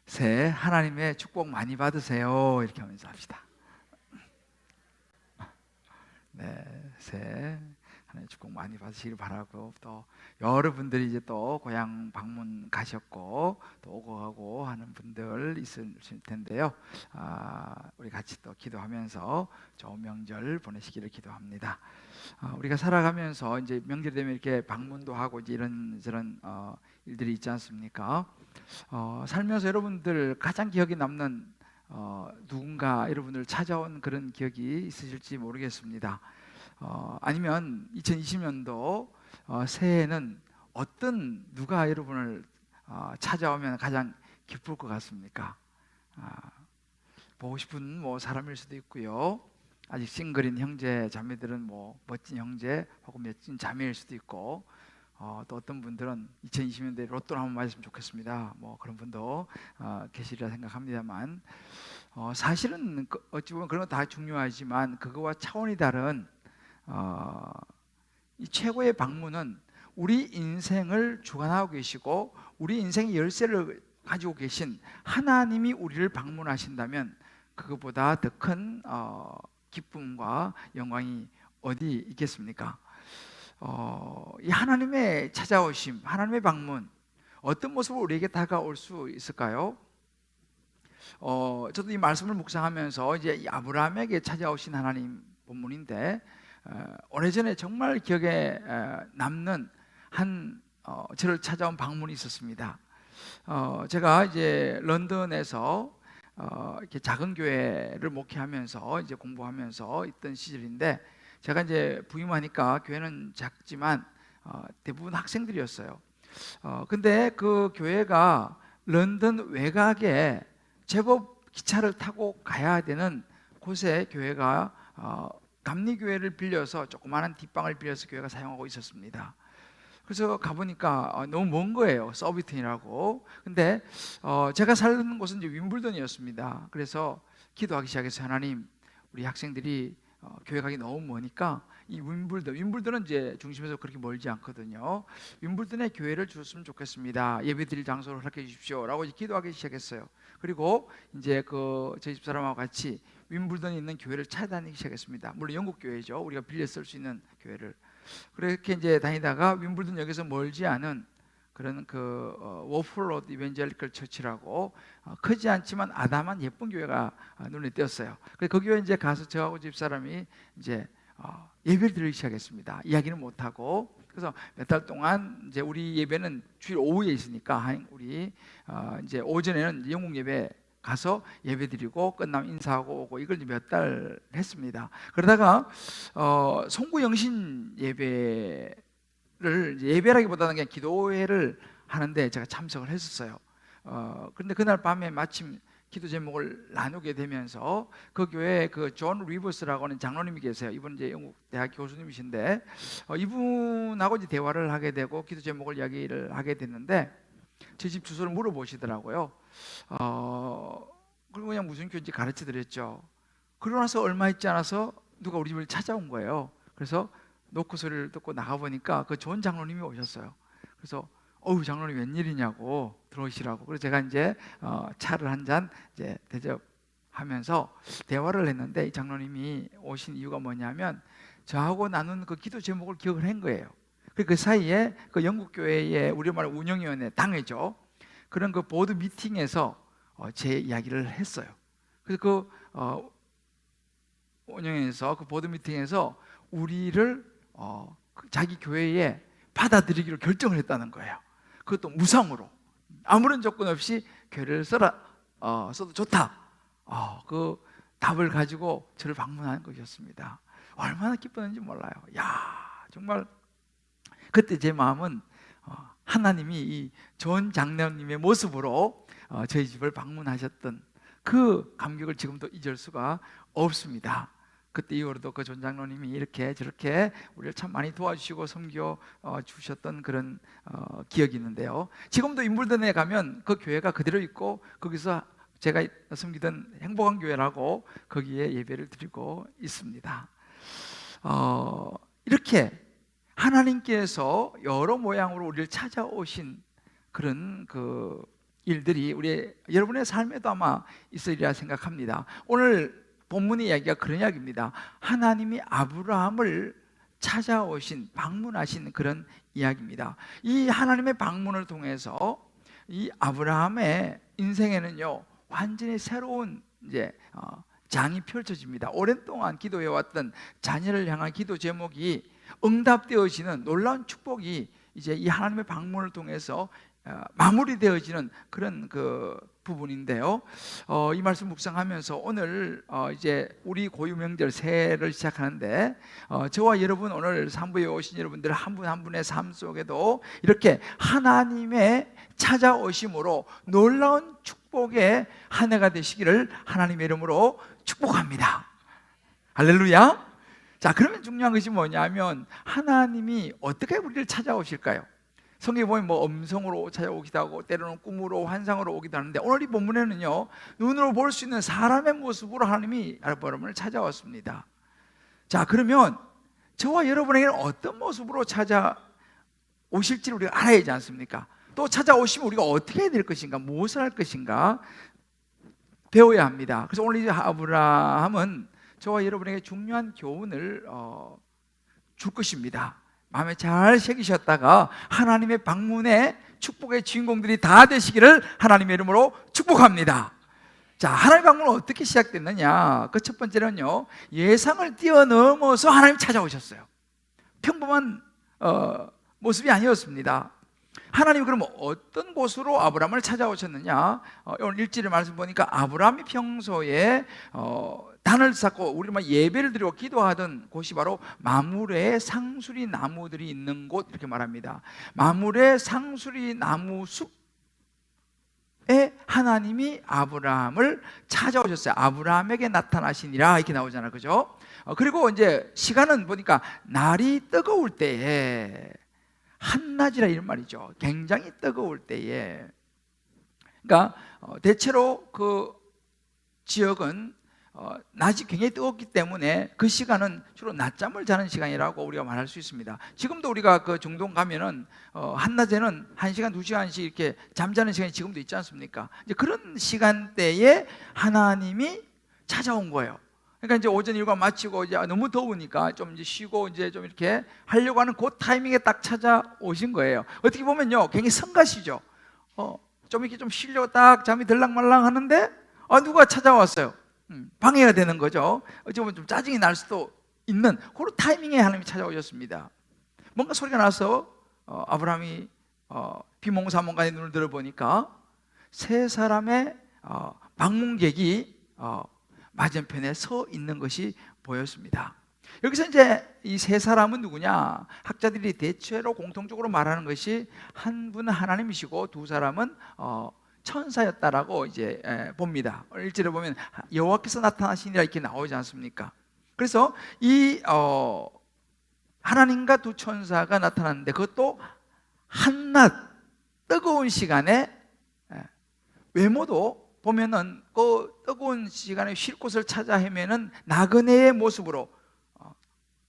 새해 하나님의 축복 많이 받으세요. 이렇게 하면서 합시다. 네, 새해 하나님의 축복 많이 받으시길 바라고, 또 여러분들이 이제 또 고향 방문 가셨고 또 오고 가고 하는 분들 있을 텐데요. 우리 같이 또 기도하면서 좋은 명절 보내시기를 기도합니다. 우리가 살아가면서 이제 명절 되면 이렇게 방문도 하고 이제 이런 저런 일들이 있지 않습니까? 살면서 여러분들 가장 기억에 남는 누군가 여러분을 찾아온 그런 기억이 있으실지 모르겠습니다. 아니면 2020년도 새해에는 어떤 누가 여러분을 찾아오면 가장 기쁠 것 같습니까? 보고 싶은 뭐 사람일 수도 있고요. 아직 싱글인 형제 자매들은 뭐 멋진 형제 혹은 멋진 자매일 수도 있고, 또 어떤 분들은 2020년도에 로또를 한번 맞았으면 좋겠습니다. 뭐 그런 분도 계시리라 생각합니다만, 사실은 어찌 보면 그런 거 다 중요하지만 그거와 차원이 다른 이 최고의 방문은 우리 인생을 주관하고 계시고 우리 인생의 열쇠를 가지고 계신 하나님이 우리를 방문하신다면 그것보다 더 큰 기쁨과 영광이 어디 있겠습니까? 이 하나님의 찾아오심, 하나님의 방문, 어떤 모습으로 우리에게 다가올 수 있을까요? 저도 이 말씀을 묵상하면서 이제 이 아브라함에게 찾아오신 하나님 본문인데, 오래전에 정말 기억에 남는 한 저를 찾아온 방문이 있었습니다. 제가 이제 런던에서 이렇게 작은 교회를 목회하면서 이제 공부하면서 있던 시절인데, 제가 이제 부임하니까 교회는 작지만 대부분 학생들이었어요. 근데 그 교회가 런던 외곽에 제법 기차를 타고 가야 되는 곳에 교회가 감리교회를 빌려서 조그마한 뒷방을 빌려서 교회가 사용하고 있었습니다. 그래서 가보니까 너무 먼 거예요. 서비튼이라고. 근데 제가 살는 곳은 이제 윈블던이었습니다. 그래서 기도하기 시작해서, 하나님, 우리 학생들이 교회 가기 너무 머니까 이 윈블던은 이제 중심에서 그렇게 멀지 않거든요. 윈블던에 교회를 주셨으면 좋겠습니다. 예배드릴 장소를 허락해 주십시오라고 기도하기 시작했어요. 그리고 이제 저희 집사람하고 같이 윈블던에 있는 교회를 찾아다니기 시작했습니다. 물론 영국 교회죠. 우리가 빌려 쓸 수 있는 교회를. 그렇게 이제 다니다가 윈블던역에서 멀지 않은 그런 워플로드 이벤젤리컬 처치라고 크지 않지만 아담한 예쁜 교회가 눈에 띄었어요. 그래서 그 교회 이제 가서 저하고 집사람이 이제 예배를 드리기 시작했습니다. 이야기는 못 하고. 그래서 몇 달 동안 이제 우리 예배는 주일 오후에 있으니까 우리 이제 오전에는 영국 예배 가서 예배드리고 끝나면 인사하고 오고, 이걸 몇 달 했습니다. 그러다가 송구영신 예배라기보다는 그냥 기도회를 하는데 제가 참석을 했었어요. 그런데 그날 밤에 마침 기도 제목을 나누게 되면서 그 교회에 존 리버스라고 하는 장로님이 계세요. 이분 이제 영국 대학 교수님이신데, 이분하고 이제 대화를 하게 되고 기도 제목을 이야기를 하게 됐는데, 제 집 주소를 물어보시더라고요. 그리고 그냥 무슨 교인지 가르쳐 드렸죠. 그러고 나서 얼마 있지 않아서 누가 우리 집을 찾아온 거예요. 그래서 노크 소리를 듣고 나가보니까 그 좋은 장로님이 오셨어요. 그래서 장로님 웬일이냐고 들어오시라고. 그래서 제가 이제 차를 한 잔 이제 대접하면서 대화를 했는데, 이 장로님이 오신 이유가 뭐냐면 저하고 나눈 그 기도 제목을 기억을 한 거예요. 그 사이에 그 영국 교회의 우리말 운영위원회 당회죠. 그런 그 보드 미팅에서 제 이야기를 했어요. 그래서 운영위에서 그 보드 미팅에서 우리를 자기 교회에 받아들이기로 결정을 했다는 거예요. 그것도 무상으로, 아무런 조건 없이 교회를 써도 좋다. 그 답을 가지고 저를 방문하는 것이었습니다. 얼마나 기뻤는지 몰라요. 정말 그때 제 마음은 하나님이 이 존 장로님의 모습으로 저희 집을 방문하셨던 그 감격을 지금도 잊을 수가 없습니다. 그때 이후로도 그 존 장로님이 이렇게 저렇게 우리를 참 많이 도와주시고 섬겨 주셨던 그런 기억이 있는데요. 지금도 윈블던에 가면 그 교회가 그대로 있고, 거기서 제가 섬기던 행복한 교회라고 거기에 예배를 드리고 있습니다. 이렇게 하나님께서 여러 모양으로 우리를 찾아오신 그런 일들이 우리 여러분의 삶에도 아마 있으리라 생각합니다. 오늘 본문의 이야기가 그런 이야기입니다. 하나님이 아브라함을 찾아오신, 방문하신 그런 이야기입니다. 이 하나님의 방문을 통해서 이 아브라함의 인생에는요 완전히 새로운 이제 장이 펼쳐집니다. 오랜 동안 기도해왔던 자녀를 향한 기도 제목이 응답되어지는 놀라운 축복이 이제 이 하나님의 방문을 통해서 마무리되어지는 그런 그 부분인데요. 이 말씀 묵상하면서 오늘 이제 우리 고유 명절 새해를 시작하는데 저와 여러분 오늘 산부에 오신 여러분들 한 분 한 분의 삶 속에도 이렇게 하나님의 찾아오심으로 놀라운 축복의 한 해가 되시기를 하나님의 이름으로 축복합니다. 할렐루야. 자, 그러면 중요한 것이 뭐냐면 하나님이 어떻게 우리를 찾아오실까요? 성경에 보면 뭐 음성으로 찾아오기도 하고 때로는 꿈으로 환상으로 오기도 하는데 오늘 이 본문에는요 눈으로 볼 수 있는 사람의 모습으로 하나님이 여러분을 찾아왔습니다. 자, 그러면 저와 여러분에게는 어떤 모습으로 찾아오실지를 우리가 알아야 하지 않습니까? 또 찾아오시면 우리가 어떻게 해야 될 것인가, 무엇을 할 것인가 배워야 합니다. 그래서 오늘 이 아브라함은 저와 여러분에게 중요한 교훈을 줄 것입니다. 마음에 잘 새기셨다가 하나님의 방문에 축복의 주인공들이 다 되시기를 하나님의 이름으로 축복합니다. 자, 하나님의 방문은 어떻게 시작됐느냐? 그 첫 번째는요 예상을 뛰어넘어서 하나님 찾아오셨어요. 평범한 모습이 아니었습니다. 하나님이 그러면 어떤 곳으로 아브라함을 찾아오셨느냐? 오늘 1절의 말씀 보니까 아브라함이 평소에 단을 쌓고 우리만 예배를 드리고 기도하던 곳이 바로 마므레 상수리 나무들이 있는 곳, 이렇게 말합니다. 마므레 상수리 나무 숲에 하나님이 아브라함을 찾아오셨어요. 아브라함에게 나타나시니라 이렇게 나오잖아요, 그죠? 그리고 이제 시간은 보니까 날이 뜨거울 때에, 한낮이라 이런 말이죠. 굉장히 뜨거울 때에, 그러니까 대체로 그 지역은 낮이 굉장히 뜨겁기 때문에 그 시간은 주로 낮잠을 자는 시간이라고 우리가 말할 수 있습니다. 지금도 우리가 그 중동 가면은 한낮에는 1시간, 2시간씩 이렇게 잠자는 시간이 지금도 있지 않습니까? 이제 그런 시간대에 하나님이 찾아온 거예요. 그러니까 이제 오전 일과 마치고 이제 너무 더우니까 좀 이제 쉬고 이제 좀 이렇게 하려고 하는 그 타이밍에 딱 찾아오신 거예요. 어떻게 보면요 굉장히 성가시죠. 좀 이렇게 좀 쉬려고 딱 잠이 들락말락 하는데 누가 찾아왔어요. 방해가 되는 거죠. 어찌 보면 좀 짜증이 날 수도 있는 그런 타이밍에 하나님이 찾아오셨습니다. 뭔가 소리가 나서 아브라함이 비몽사몽간에 눈을 들어보니까 세 사람의 방문객이 맞은편에 서 있는 것이 보였습니다. 여기서 이제 이 세 사람은 누구냐? 학자들이 대체로 공통적으로 말하는 것이 한 분은 하나님이시고 두 사람은 천사였다라고 이제 봅니다. 1절에 보면 여호와께서 나타나시니라 이렇게 나오지 않습니까? 그래서 이 하나님과 두 천사가 나타났는데 그것도 한낮 뜨거운 시간에, 외모도 보면은 그 뜨거운 시간에 쉴 곳을 찾아 헤매는 나그네의 모습으로,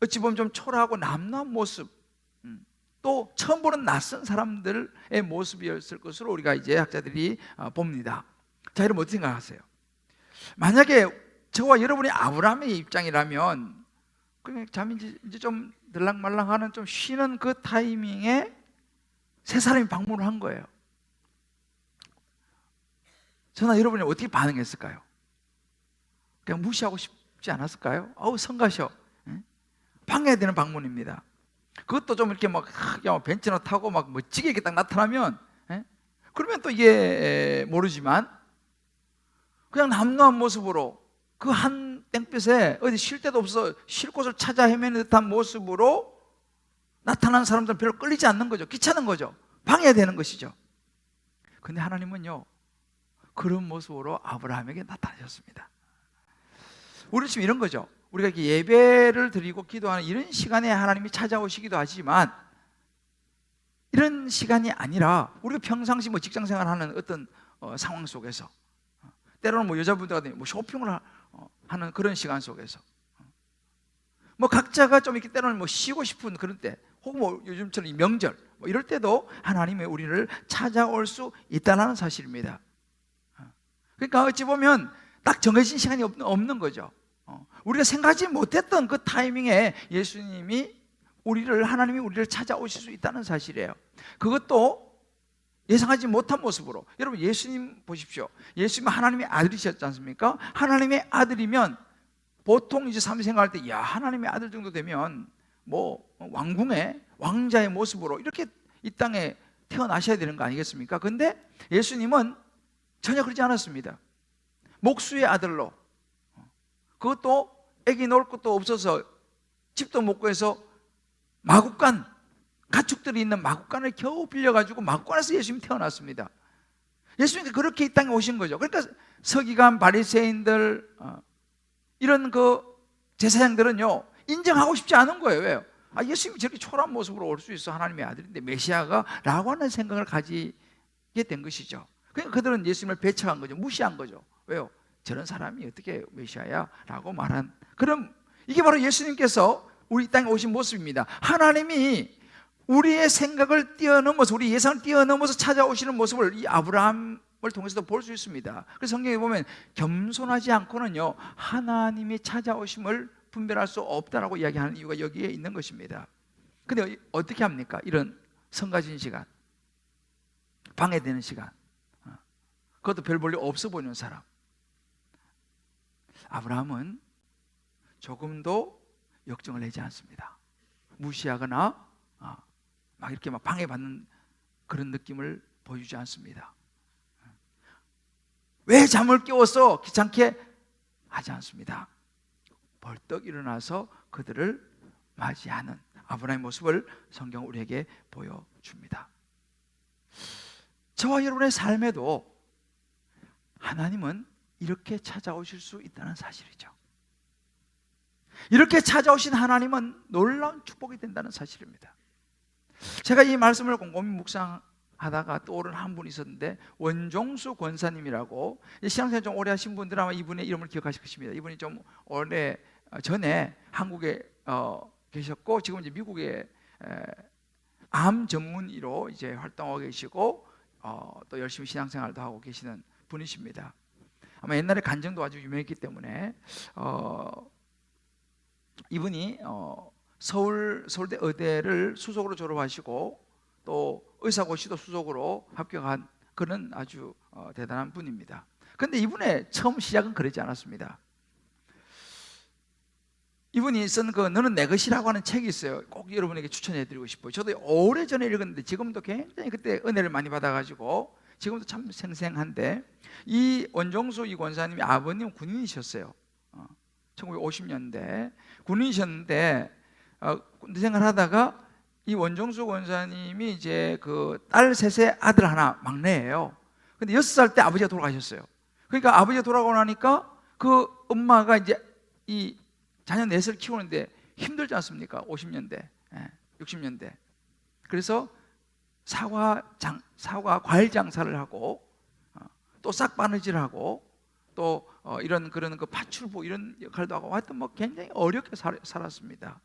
어찌 보면 좀 초라하고 남루한 모습, 또 처음 보는 낯선 사람들의 모습이었을 것으로 우리가 이제 학자들이 봅니다. 자, 여러분 어떻게 생각하세요? 만약에 저와 여러분이 아브라함의 입장이라면 그냥 잠이 이제 좀 들락말락하는 좀 쉬는 그 타이밍에 세 사람이 방문을 한 거예요. 저나 여러분이 어떻게 반응했을까요? 그냥 무시하고 싶지 않았을까요? 성가셔. 방해되는 방문입니다. 그것도 좀 이렇게 막 벤츠나 타고 막 멋지게 이렇게 딱 나타나면, 그러면 또 이게 모르지만 그냥 남루한 모습으로 그 한 땡볕에 어디 쉴 데도 없어 쉴 곳을 찾아 헤매는 듯한 모습으로 나타나는 사람들은 별로 끌리지 않는 거죠. 귀찮은 거죠. 방해되는 것이죠. 근데 하나님은요 그런 모습으로 아브라함에게 나타나셨습니다. 우리는 지금 이런 거죠. 우리가 이렇게 예배를 드리고 기도하는 이런 시간에 하나님이 찾아오시기도 하지만 이런 시간이 아니라 우리가 평상시 뭐 직장 생활하는 어떤 상황 속에서, 때로는 뭐 여자분들 뭐 쇼핑을 하는 그런 시간 속에서, 뭐 각자가 좀 이렇게 때로는 뭐 쉬고 싶은 그런 때, 혹은 뭐 요즘처럼 이 명절 뭐 이럴 때도 하나님의 우리를 찾아올 수 있다는 사실입니다. 그러니까 어찌 보면 딱 정해진 시간이 없는 거죠. 우리가 생각하지 못했던 그 타이밍에 하나님이 우리를 찾아오실 수 있다는 사실이에요. 그것도 예상하지 못한 모습으로. 여러분, 예수님 보십시오. 예수님은 하나님의 아들이셨지 않습니까? 하나님의 아들이면 보통 이제 삶 생각할 때, 야, 하나님의 아들 정도 되면 뭐 왕궁의 왕자의 모습으로 이렇게 이 땅에 태어나셔야 되는 거 아니겠습니까? 근데 예수님은 전혀 그러지 않았습니다. 목수의 아들로, 그것도 애기 놓을 것도 없어서 집도 못 구해서 마구간, 가축들이 있는 마구간을 겨우 빌려가지고 마구간에서 예수님이 태어났습니다. 예수님이 그렇게 이 땅에 오신 거죠. 그러니까 서기관, 바리새인들, 이런 그 제사장들은요, 인정하고 싶지 않은 거예요. 왜요? 예수님이 저렇게 초라한 모습으로 올 수 있어, 하나님의 아들인데 메시아가? 라고 하는 생각을 가지게 된 것이죠. 그러니까 그들은 예수님을 배척한 거죠. 무시한 거죠. 왜요? 저런 사람이 어떻게 메시아야? 라고 말한, 그럼 이게 바로 예수님께서 우리 땅에 오신 모습입니다. 하나님이 우리의 생각을 뛰어넘어서, 우리 예상을 뛰어넘어서 찾아오시는 모습을 이 아브라함을 통해서도 볼 수 있습니다. 그래서 성경에 보면 겸손하지 않고는요, 하나님이 찾아오심을 분별할 수 없다라고 이야기하는 이유가 여기에 있는 것입니다. 근데 어떻게 합니까? 이런 성가진 시간, 방해되는 시간, 그것도 별 볼일 없어 보이는 사람. 아브라함은 조금도 역정을 내지 않습니다. 무시하거나 막 이렇게 막 방해받는 그런 느낌을 보여주지 않습니다. 왜 잠을 깨워서 귀찮게 하지 않습니다. 벌떡 일어나서 그들을 맞이하는 아브라함의 모습을 성경 우리에게 보여줍니다. 저와 여러분의 삶에도 하나님은 이렇게 찾아오실 수 있다는 사실이죠. 이렇게 찾아오신 하나님은 놀라운 축복이 된다는 사실입니다. 제가 이 말씀을 곰곰이 묵상하다가 떠오른 한 분이 있었는데, 원종수 권사님이라고, 신앙생활 좀 오래 하신 분들은 아마 이분의 이름을 기억하실 것입니다. 이분이 좀 오래 전에 한국에 계셨고, 지금 이제 미국에 암 전문의로 이제 활동하고 계시고, 또 열심히 신앙생활도 하고 계시는 분이십니다. 아마 옛날에 간증도 아주 유명했기 때문에 이분이 서울대 의대를 수석으로 졸업하시고 또 의사고시도 수석으로 합격한 그런 아주 대단한 분입니다. 그런데 이분의 처음 시작은 그러지 않았습니다. 이분이 쓴 그 너는 내 것이라고 하는 책이 있어요. 꼭 여러분에게 추천해드리고 싶어요. 저도 오래전에 읽었는데 지금도 굉장히 그때 은혜를 많이 받아가지고 지금도 참 생생한데, 이 원종수 이 권사님이 아버님 군인이셨어요. 1950년대 군인이셨는데 군대 생활하다가 이 원종수 권사님이 이제 그 딸 셋의 아들 하나 막내예요. 근데 6살 때 아버지가 돌아가셨어요. 그러니까 아버지가 돌아가고 나니까 그 엄마가 이제 이 자녀 넷을 키우는데 힘들지 않습니까? 50년대, 60년대. 그래서 사과 과일 장사를 하고 또 싹바느질을 하고 또 이런 그런 그 파출부 이런 역할도 하고, 하여튼 뭐 굉장히 어렵게 살았습니다.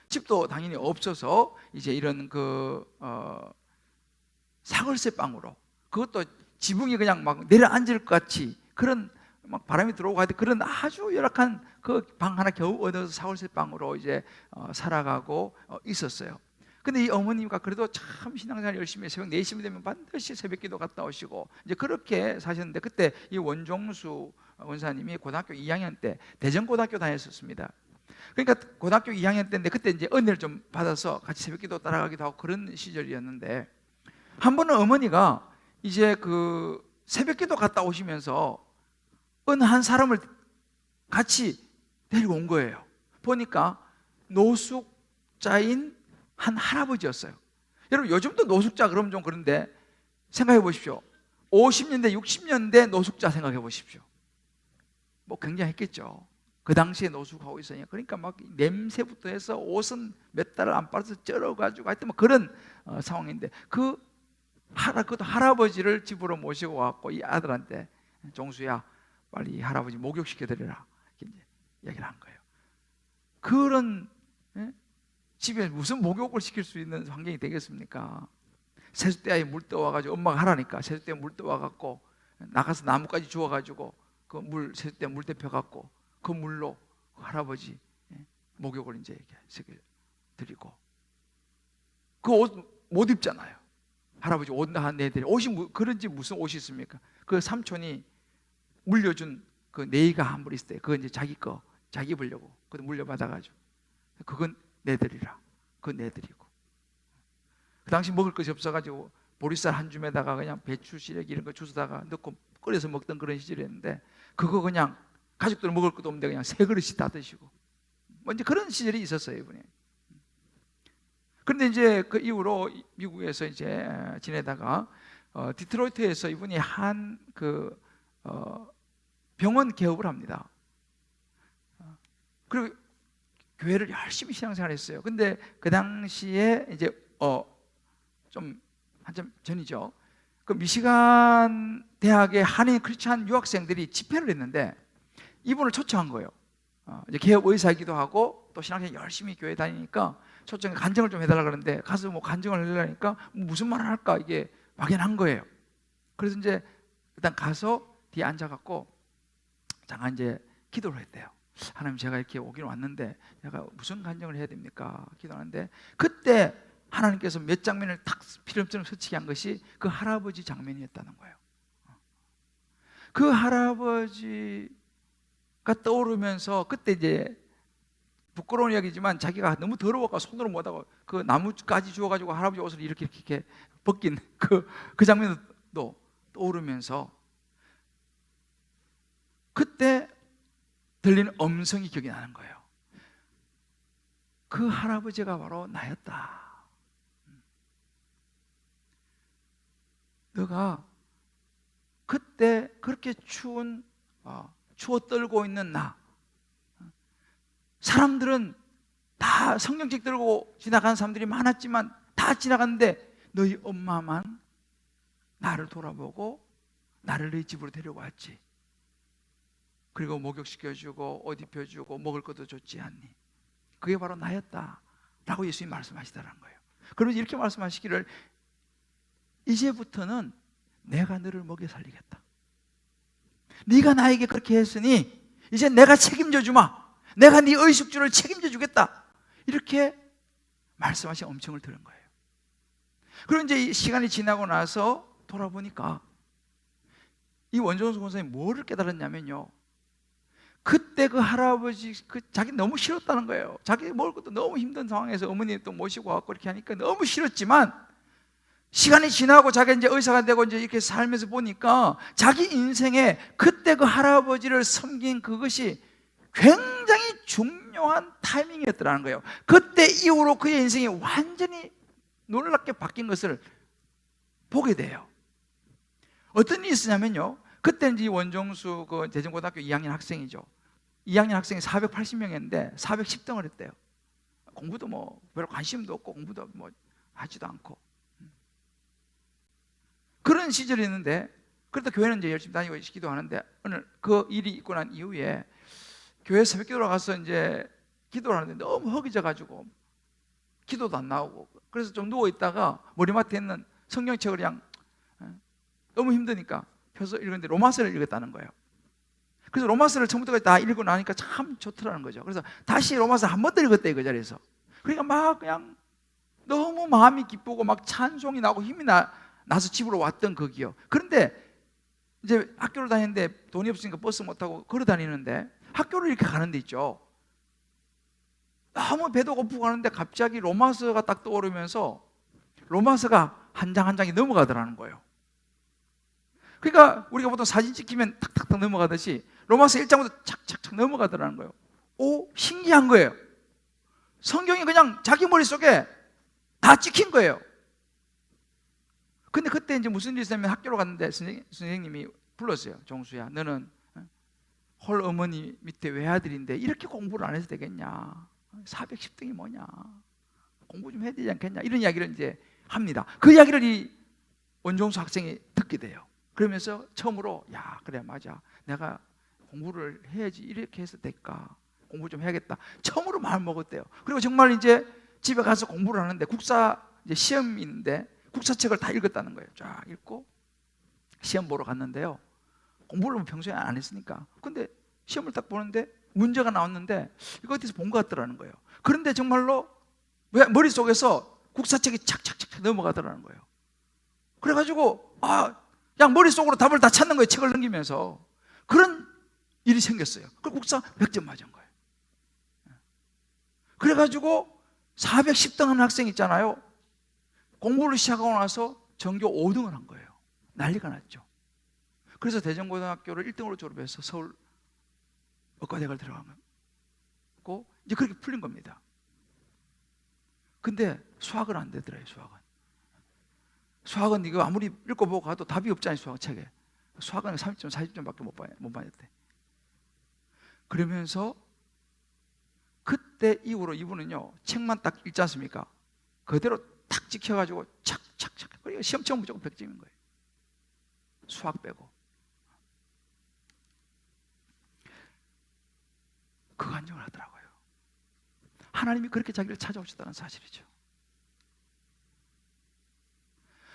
집도 당연히 없어서 이제 이런 그 사골세 방으로, 그것도 지붕이 그냥 막 내려앉을 것 같이 그런 막 바람이 들어오고 하여튼 그런 아주 열악한 그 방 하나 겨우 얻어서 사골세 방으로 이제 살아가고 있었어요. 근데 이 어머니가 그래도 참 신앙생활 열심히 해서 새벽 4시 되면 반드시 새벽기도 갔다 오시고 이제 그렇게 사셨는데, 그때 이 원종수 원사님이 고등학교 2학년 때 대전고등학교 다녔었습니다. 그러니까 고등학교 2학년 때인데 그때 이제 은혜를 좀 받아서 같이 새벽기도 따라가기도 하고 그런 시절이었는데, 한 번은 어머니가 이제 그 새벽기도 갔다 오시면서 어느 한 사람을 같이 데리고 온 거예요. 보니까 노숙자인 한 할아버지였어요. 여러분, 요즘도 노숙자 그러면 좀 그런데 생각해 보십시오. 50년대 60년대 노숙자 생각해 보십시오. 뭐 굉장했겠죠. 그 당시에 노숙하고 있으니까. 그러니까 막 냄새부터 해서 옷은 몇 달을 안 빨아서 쩔어가지고 하여튼 뭐 그런 상황인데, 그것도 할아버지를 집으로 모시고 왔고 이 아들한테, 종수야 빨리 이 할아버지 목욕시켜드려라 이렇게 이야기를 한 거예요. 그런 집에 무슨 목욕을 시킬 수 있는 환경이 되겠습니까? 세숫대야에 물 떠와가지고 엄마가 하라니까 세숫대에 물 떠와갖고 나가서 나무까지 주워가지고 그 물 세숫대 물 데펴갖고 그 물로 그 할아버지 목욕을 이제 이렇게 드리고 그 옷 못 입잖아요. 할아버지 옷 다 내드려 옷이 그런지 무슨 옷이 있습니까? 그 삼촌이 물려준 그 네이가 한 벌 있어요. 그거 이제 자기 거 자기 입으려고 그거 물려받아가지고 그건 내드리라. 그거 내드리고 그 당시 먹을 것이 없어가지고 보리쌀 한 줌에다가 그냥 배추 시래기 이런 거 주워다가 넣고 끓여서 먹던 그런 시절이었는데 그거 그냥 가족들 먹을 것도 없는데 그냥 세 그릇씩 다 드시고 뭐 이제 그런 시절이 있었어요 이분이. 그런데 이제 그 이후로 미국에서 이제 지내다가 디트로이트에서 이분이 한 그 병원 개업을 합니다. 그리고 교회를 열심히 신앙생활했어요. 근데 그 당시에 이제 좀 한참 전이죠. 그 미시간 대학의 한인 크리스찬 유학생들이 집회를 했는데 이분을 초청한 거예요. 이제 개업 의사이기도 하고 또 신앙생활 열심히 교회 다니니까 초청에 간증을 좀 해달라 그러는데 가서 뭐 간증을 하려니까 무슨 말을 할까 이게 막연한 거예요. 그래서 이제 일단 가서 뒤에 앉아갖고 잠깐 이제 기도를 했대요. 하나님 제가 이렇게 오긴 왔는데 제가 무슨 간증을 해야 됩니까? 기도하는데 그때 하나님께서 몇 장면을 탁 필름처럼 스치게 한 것이 그 할아버지 장면이었다는 거예요. 그 할아버지가 떠오르면서 그때 이제 부끄러운 이야기지만 자기가 너무 더러워가 손으로 못하고 그 나무까지 주워가지고 할아버지 옷을 이렇게 벗긴 그 장면도 떠오르면서 그때 들리는 음성이 기억이 나는 거예요. 그 할아버지가 바로 나였다. 너가 그때 그렇게 추워 떨고 있는 나, 사람들은 다 성경책 들고 지나가는 사람들이 많았지만 다 지나갔는데 너희 엄마만 나를 돌아보고 나를 너희 집으로 데려왔지. 그리고 목욕시켜주고 옷 입혀주고 먹을 것도 줬지 않니? 그게 바로 나였다 라고 예수님이 말씀하시더라는 거예요. 그러면서 이렇게 말씀하시기를 이제부터는 내가 너를 먹여 살리겠다. 네가 나에게 그렇게 했으니 이제 내가 책임져 주마. 내가 네 의식주를 책임져 주겠다. 이렇게 말씀하신 음성을 들은 거예요. 그리고 이제 시간이 지나고 나서 돌아보니까 이 원종수 권사님이 뭐를 깨달았냐면요, 그때 그 할아버지 자기 너무 싫었다는 거예요. 자기 먹을 것도 너무 힘든 상황에서 어머니 또 모시고 왔고 이렇게 하니까 너무 싫었지만 시간이 지나고 자기가 이제 의사가 되고 이제 이렇게 살면서 보니까 자기 인생에 그때 그 할아버지를 섬긴 그것이 굉장히 중요한 타이밍이었더라는 거예요. 그때 이후로 그의 인생이 완전히 놀랍게 바뀐 것을 보게 돼요. 어떤 일이 있었냐면요, 그때 이제 원종수 그 대전고등학교 2학년 학생이죠. 2학년 학생이 480명이었는데 410등을 했대요. 공부도 뭐 별로 관심도 없고 공부도 뭐 하지도 않고 그런 시절이 있는데, 그래도 교회는 이제 열심히 다니고 기도하는데 오늘 그 일이 있고 난 이후에 교회 새벽 기도로 가서 이제 기도를 하는데 너무 허기져 가지고 기도도 안 나오고, 그래서 좀 누워 있다가 머리맡에 있는 성경책을 그냥 너무 힘드니까 펴서 읽었는데 로마서를 읽었다는 거예요. 그래서 로마서를 처음부터 다 읽고 나니까 참 좋더라는 거죠. 그래서 다시 로마서 한 번 더 읽었대요, 그 자리에서. 그러니까 막 그냥 너무 마음이 기쁘고 막 찬송이 나고 힘이 나서 집으로 왔던 그 기억. 그런데 이제 학교를 다니는데 돈이 없으니까 버스 못 타고 걸어 다니는데 학교를 이렇게 가는 데 있죠. 너무 배도 고프고 가는데 갑자기 로마서가 딱 떠오르면서 로마서가 한 장 한 장이 넘어가더라는 거예요. 그러니까 우리가 보통 사진 찍히면 탁탁탁 넘어가듯이 로마서 1장부터 착착착 넘어가더라는 거예요. 오, 신기한 거예요. 성경이 그냥 자기 머릿속에 다 찍힌 거예요. 근데 그때 이제 무슨 일이 있었냐면 학교로 갔는데 선생님이 불렀어요. 종수야, 너는 홀 어머니 밑에 외아들인데 이렇게 공부를 안 해서 되겠냐? 410등이 뭐냐? 공부 좀 해야 되지 않겠냐? 이런 이야기를 이제 합니다. 그 이야기를 이 원종수 학생이 듣게 돼요. 그러면서 처음으로 야, 그래 맞아, 내가 공부를 해야지, 이렇게 해서 될까? 공부 좀 해야겠다. 처음으로 마음 먹었대요. 그리고 정말 이제 집에 가서 공부를 하는데 국사 이제 시험이 있는데 국사책을 다 읽었다는 거예요. 쫙 읽고 시험 보러 갔는데요. 공부를 평소에 안 했으니까. 근데 시험을 딱 보는데 문제가 나왔는데 이거 어디서 본 것 같더라는 거예요. 그런데 정말로 왜 머릿속에서 국사책이 착착착 넘어가더라는 거예요. 그래가지고 그냥 머릿속으로 답을 다 찾는 거예요. 책을 넘기면서. 그런 일이 생겼어요. 그 국사 100점 맞은 거예요. 그래가지고 410등 하는 학생 있잖아요. 공부를 시작하고 나서 전교 5등을 한 거예요. 난리가 났죠. 그래서 대전고등학교를 1등으로 졸업해서 서울 의과대학을 들어간 거고 이제 그렇게 풀린 겁니다. 근데 수학은 안 되더라고요. 수학은 이거 아무리 읽어보고 가도 답이 없잖아요. 수학 책에. 수학은 30점, 40점밖에 못 받았대. 그러면서 그때 이후로 이분은요, 책만 딱 읽지 않습니까? 그대로 탁 지켜가지고 착착착. 그리고 시험 처음 무조건 100점인 거예요. 수학 빼고. 그 간증을 하더라고요. 하나님이 그렇게 자기를 찾아오셨다는 사실이죠.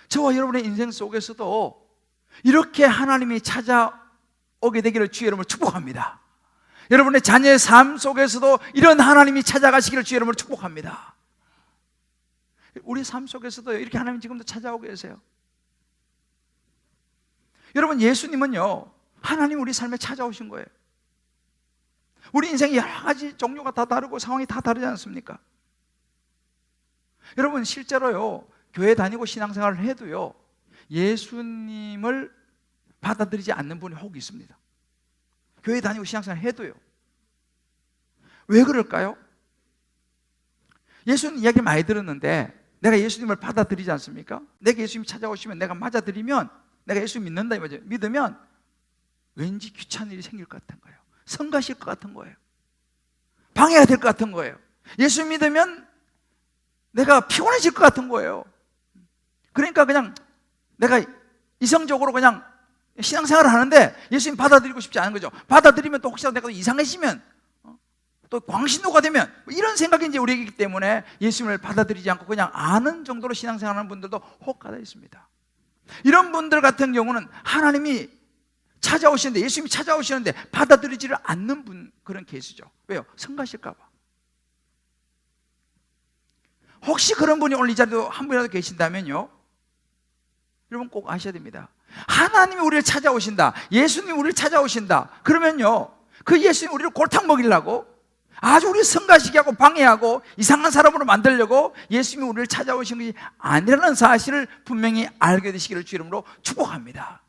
저와 여러분의 인생 속에서도 이렇게 하나님이 찾아오게 되기를 주의 이름으로 축복합니다. 여러분의 자녀의 삶 속에서도 이런 하나님이 찾아가시기를 주의 이름으로 축복합니다. 우리 삶 속에서도 이렇게 하나님 지금도 찾아오고 계세요. 여러분, 예수님은요, 하나님 우리 삶에 찾아오신 거예요. 우리 인생이 여러 가지 종류가 다 다르고 상황이 다 다르지 않습니까? 여러분, 실제로요, 교회 다니고 신앙생활을 해도요, 예수님을 받아들이지 않는 분이 혹 있습니다. 교회 다니고 신앙생활 해도요. 왜 그럴까요? 예수님 이야기 많이 들었는데 내가 예수님을 받아들이지 않습니까? 내가 예수님이 찾아오시면 내가 맞아들이면 내가 예수님 믿는다 이거죠. 믿으면 왠지 귀찮은 일이 생길 것 같은 거예요. 성가실 것 같은 거예요. 방해가 될 것 같은 거예요. 예수 믿으면 내가 피곤해질 것 같은 거예요. 그러니까 그냥 내가 이성적으로 그냥 신앙생활을 하는데 예수님 받아들이고 싶지 않은 거죠. 받아들이면 또 혹시라도 내가 이상해지면 또 광신도가 되면 이런 생각이 이제 우리에게 있기 때문에 예수님을 받아들이지 않고 그냥 아는 정도로 신앙생활하는 분들도 혹가다 있습니다. 이런 분들 같은 경우는 하나님이 찾아오시는데, 예수님이 찾아오시는데 받아들이지를 않는 분, 그런 케이스죠. 왜요? 성가실까 봐. 혹시 그런 분이 오늘 이 자리도 한 분이라도 계신다면요, 여러분 꼭 아셔야 됩니다. 하나님이 우리를 찾아오신다, 예수님이 우리를 찾아오신다 그러면요, 그 예수님이 우리를 골탕 먹이려고 아주 우리를 성가시게 하고 방해하고 이상한 사람으로 만들려고 예수님이 우리를 찾아오신 것이 아니라는 사실을 분명히 알게 되시기를 주 이름으로 축복합니다.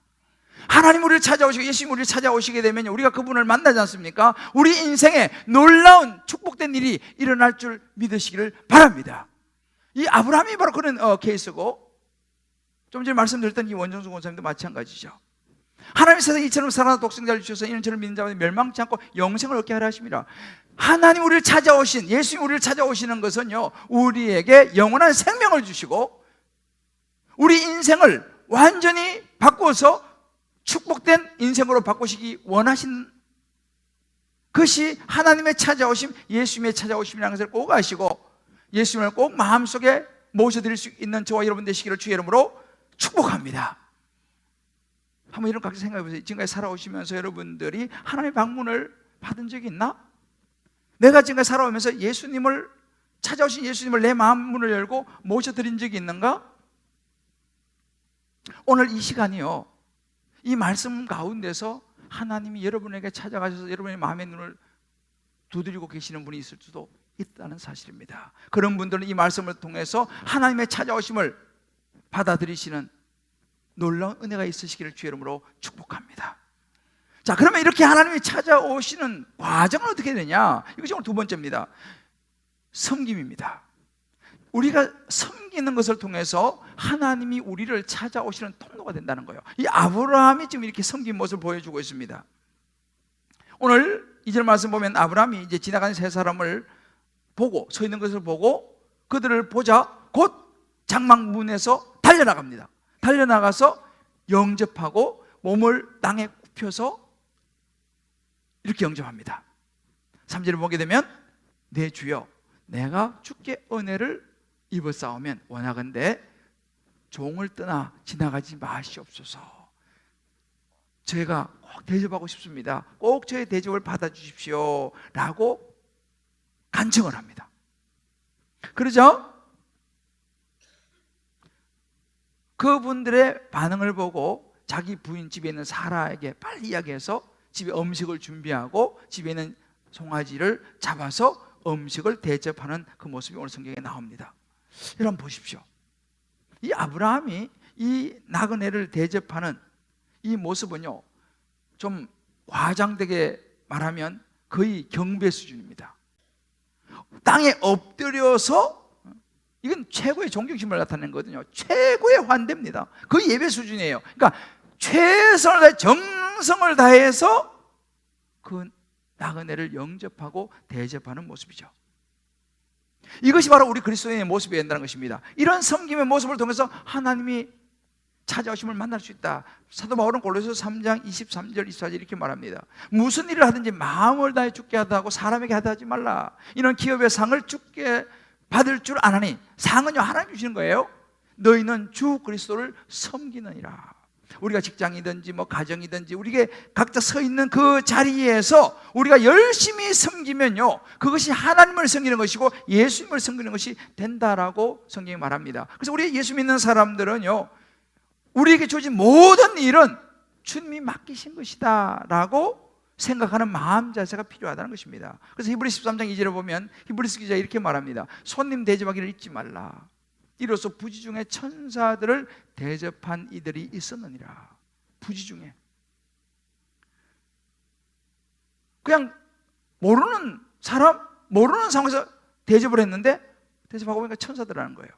하나님 우리를 찾아오시고 예수님 우리를 찾아오시게 되면 우리가 그분을 만나지 않습니까? 우리 인생에 놀라운 축복된 일이 일어날 줄 믿으시기를 바랍니다. 이 아브라함이 바로 그런 케이스고, 좀 전에 말씀드렸던 이 원정수 권사님도 마찬가지죠. 하나님이 세상에 이처럼 사랑하는 독생자를 주셔서 이는 저를 믿는 자마다 멸망치 않고 영생을 얻게 하려 하심이라. 하나님 우리를 찾아오신, 예수님 우리를 찾아오시는 것은요, 우리에게 영원한 생명을 주시고 우리 인생을 완전히 바꿔서 축복된 인생으로 바꾸시기 원하신 것이 하나님의 찾아오심, 예수님의 찾아오심이라는 것을 꼭 아시고 예수님을 꼭 마음속에 모셔드릴 수 있는 저와 여러분 되시기를 주의 이름으로 축복합니다. 한번 이런 각자 생각해 보세요. 지금까지 살아오시면서 여러분들이 하나님의 방문을 받은 적이 있나? 내가 지금까지 살아오면서 예수님을 찾아오신 예수님을 내 마음 문을 열고 모셔드린 적이 있는가? 오늘 이 시간이요, 이 말씀 가운데서 하나님이 여러분에게 찾아가셔서 여러분의 마음의 눈을 두드리고 계시는 분이 있을 수도 있다는 사실입니다. 그런 분들은 이 말씀을 통해서 하나님의 찾아오심을 받아들이시는 놀라운 은혜가 있으시기를 주의 이름으로 축복합니다. 자, 그러면 이렇게 하나님이 찾아오시는 과정은 어떻게 되냐? 이것이 오늘 두 번째입니다. 섬김입니다. 우리가 섬기는 것을 통해서 하나님이 우리를 찾아오시는 통로가 된다는 거예요. 이 아브라함이 지금 이렇게 섬긴 모습을 보여주고 있습니다. 오늘 2절 말씀 보면 아브라함이 이제 지나가는 세 사람을 보고, 서 있는 것을 보고 그들을 보자 곧 장막문에서 달려나갑니다. 달려나가서 영접하고 몸을 땅에 굽혀서 이렇게 영접합니다. 3절을 보게 되면 내 주여 내가 주께 은혜를 입었사오면 원하건대 종을 떠나 지나가지 마시옵소서. 저희가 꼭 대접하고 싶습니다. 꼭 저의 대접을 받아주십시오 라고 간청을 합니다. 그러죠? 그분들의 반응을 보고 자기 부인 집에 있는 사라에게 빨리 이야기해서 집에 음식을 준비하고 집에 있는 송아지를 잡아서 음식을 대접하는 그 모습이 오늘 성경에 나옵니다. 여러분 보십시오. 이 아브라함이 이 나그네를 대접하는 이 모습은요, 좀 과장되게 말하면 거의 경배 수준입니다. 땅에 엎드려서, 이건 최고의 존경심을 나타내는 거거든요. 최고의 환대입니다. 거의 예배 수준이에요. 그러니까 최선을 다해 정성을 다해서 그 나그네를 영접하고 대접하는 모습이죠. 이것이 바로 우리 그리스도인의 모습이 된다는 것입니다. 이런 섬김의 모습을 통해서 하나님이 찾아오심을 만날 수 있다. 사도 바울은 골로새서 3장 23절 24절 이렇게 말합니다. 무슨 일을 하든지 마음을 다해 주게 하다 하고 사람에게 하다 하지 말라. 이는 기업의 상을 주께 받을 줄 아나니, 상은요 하나님 주시는 거예요. 너희는 주 그리스도를 섬기느니라. 우리가 직장이든지 뭐 가정이든지 우리가 각자 서 있는 그 자리에서 우리가 열심히 섬기면요, 그것이 하나님을 섬기는 것이고 예수님을 섬기는 것이 된다라고 성경이 말합니다. 그래서 우리 예수 믿는 사람들은요, 우리에게 주어진 모든 일은 주님이 맡기신 것이다 라고 생각하는 마음 자세가 필요하다는 것입니다. 그래서 히브리서 13장 2절에 보면 히브리서 기자가 이렇게 말합니다. 손님 대접하기를 잊지 말라. 이로써 부지 중에 천사들을 대접한 이들이 있었느니라. 부지 중에 그냥 모르는 사람, 모르는 상황에서 대접을 했는데 대접하고 보니까 천사들이라는 거예요.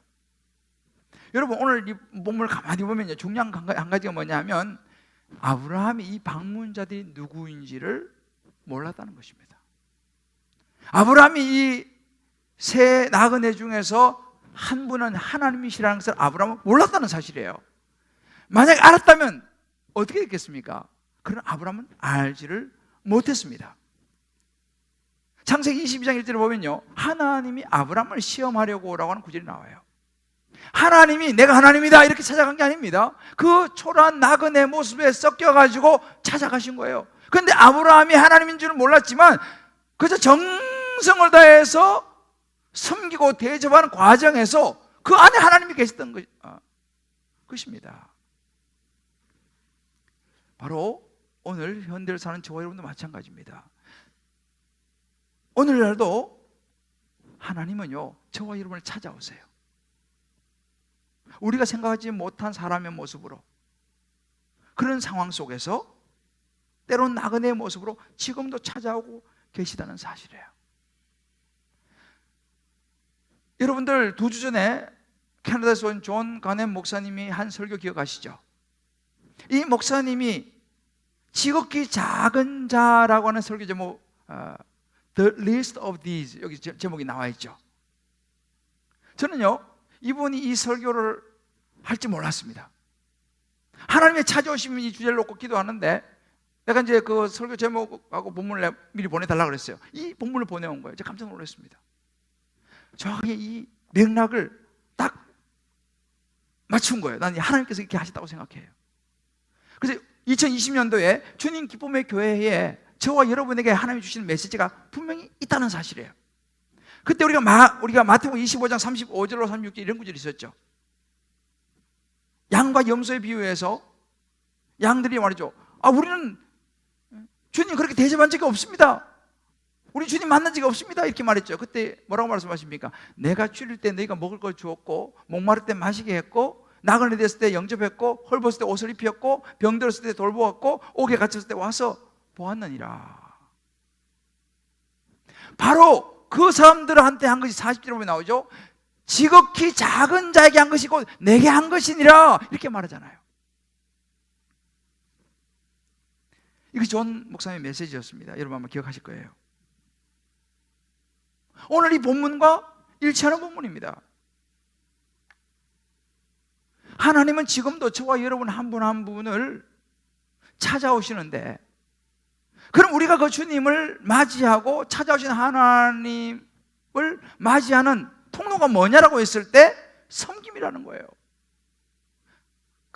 여러분 오늘 이 본문을 가만히 보면요, 중요한 한 가지가 뭐냐면 아브라함이 이 방문자들이 누구인지를 몰랐다는 것입니다. 아브라함이 이 세 나그네 중에서 한 분은 하나님이시라는 것을 아브라함은 몰랐다는 사실이에요. 만약에 알았다면 어떻게 됐겠습니까? 그런 아브라함은 알지를 못했습니다. 창세기 22장 1절에 보면요, 하나님이 아브라함을 시험하려고 라고 하는 구절이 나와요. 하나님이 내가 하나님이다 이렇게 찾아간 게 아닙니다. 그 초라한 나그네 모습에 섞여가지고 찾아가신 거예요. 그런데 아브라함이 하나님인 줄은 몰랐지만 그저 정성을 다해서 섬기고 대접하는 과정에서 그 안에 하나님이 계셨던 것입니다. 바로 오늘 현대를 사는 저와 여러분도 마찬가지입니다. 오늘날도 하나님은요, 저와 여러분을 찾아오세요. 우리가 생각하지 못한 사람의 모습으로, 그런 상황 속에서 때론 나그네의 모습으로 지금도 찾아오고 계시다는 사실이에요. 여러분들 2주 전에 캐나다에서 온 존 가넴 목사님이 한 설교 기억하시죠? 이 목사님이 지극히 작은 자라고 하는 설교 제목, The Least of These, 여기 제목이 나와 있죠. 저는요, 이분이 이 설교를 할지 몰랐습니다. 하나님의 찾아오시면 이 주제를 놓고 기도하는데 내가 이제 그 설교 제목하고 본문을 미리 보내달라고 그랬어요. 이 본문을 보내온 거예요. 제가 깜짝 놀랐습니다. 정확히 이 맥락을 딱 맞춘 거예요. 나는 하나님께서 이렇게 하셨다고 생각해요. 그래서 2020년도에 주님 기쁨의 교회에 저와 여러분에게 하나님이 주시는 메시지가 분명히 있다는 사실이에요. 그때 우리가 마태복음 25장 35절로 36절 이런 구절이 있었죠. 양과 염소의 비유에서 양들이 말이죠, 우리는 주님 그렇게 대접한 적이 없습니다. 우리 주님 만난 적이 없습니다. 이렇게 말했죠. 그때 뭐라고 말씀하십니까? 내가 줄일 때 너희가 먹을 걸 주었고, 목마를 때 마시게 했고, 나그네 됐을 때 영접했고, 헐벗을 때 옷을 입혔고, 병들었을 때 돌보았고, 옥에 갇혔을 때 와서 보았느니라. 바로 그 사람들한테 한 것이 40절에 보면 나오죠. 지극히 작은 자에게 한 것이고 내게 한 것이니라 이렇게 말하잖아요. 이것이 존 목사님의 메시지였습니다. 여러분 아마 기억하실 거예요. 오늘 이 본문과 일치하는 본문입니다. 하나님은 지금도 저와 여러분 한 분 한 분을 찾아오시는데, 그럼 우리가 그 주님을 맞이하고 찾아오신 하나님을 맞이하는 통로가 뭐냐라고 했을 때 섬김이라는 거예요.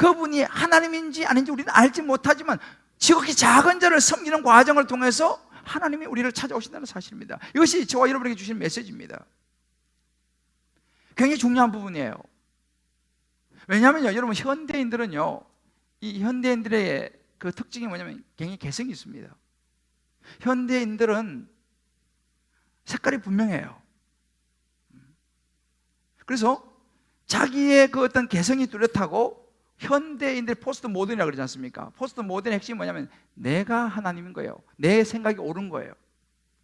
그분이 하나님인지 아닌지 우리는 알지 못하지만 지극히 작은 자를 섬기는 과정을 통해서 하나님이 우리를 찾아오신다는 사실입니다. 이것이 저와 여러분에게 주신 메시지입니다. 굉장히 중요한 부분이에요. 왜냐하면요, 여러분, 현대인들은요, 이 현대인들의 그 특징이 뭐냐면 굉장히 개성이 있습니다. 현대인들은 색깔이 분명해요. 그래서 자기의 그 어떤 개성이 뚜렷하고, 현대인들 포스트 모던이라고 그러지 않습니까? 포스트 모던의 핵심이 뭐냐면 내가 하나님인 거예요. 내 생각이 옳은 거예요.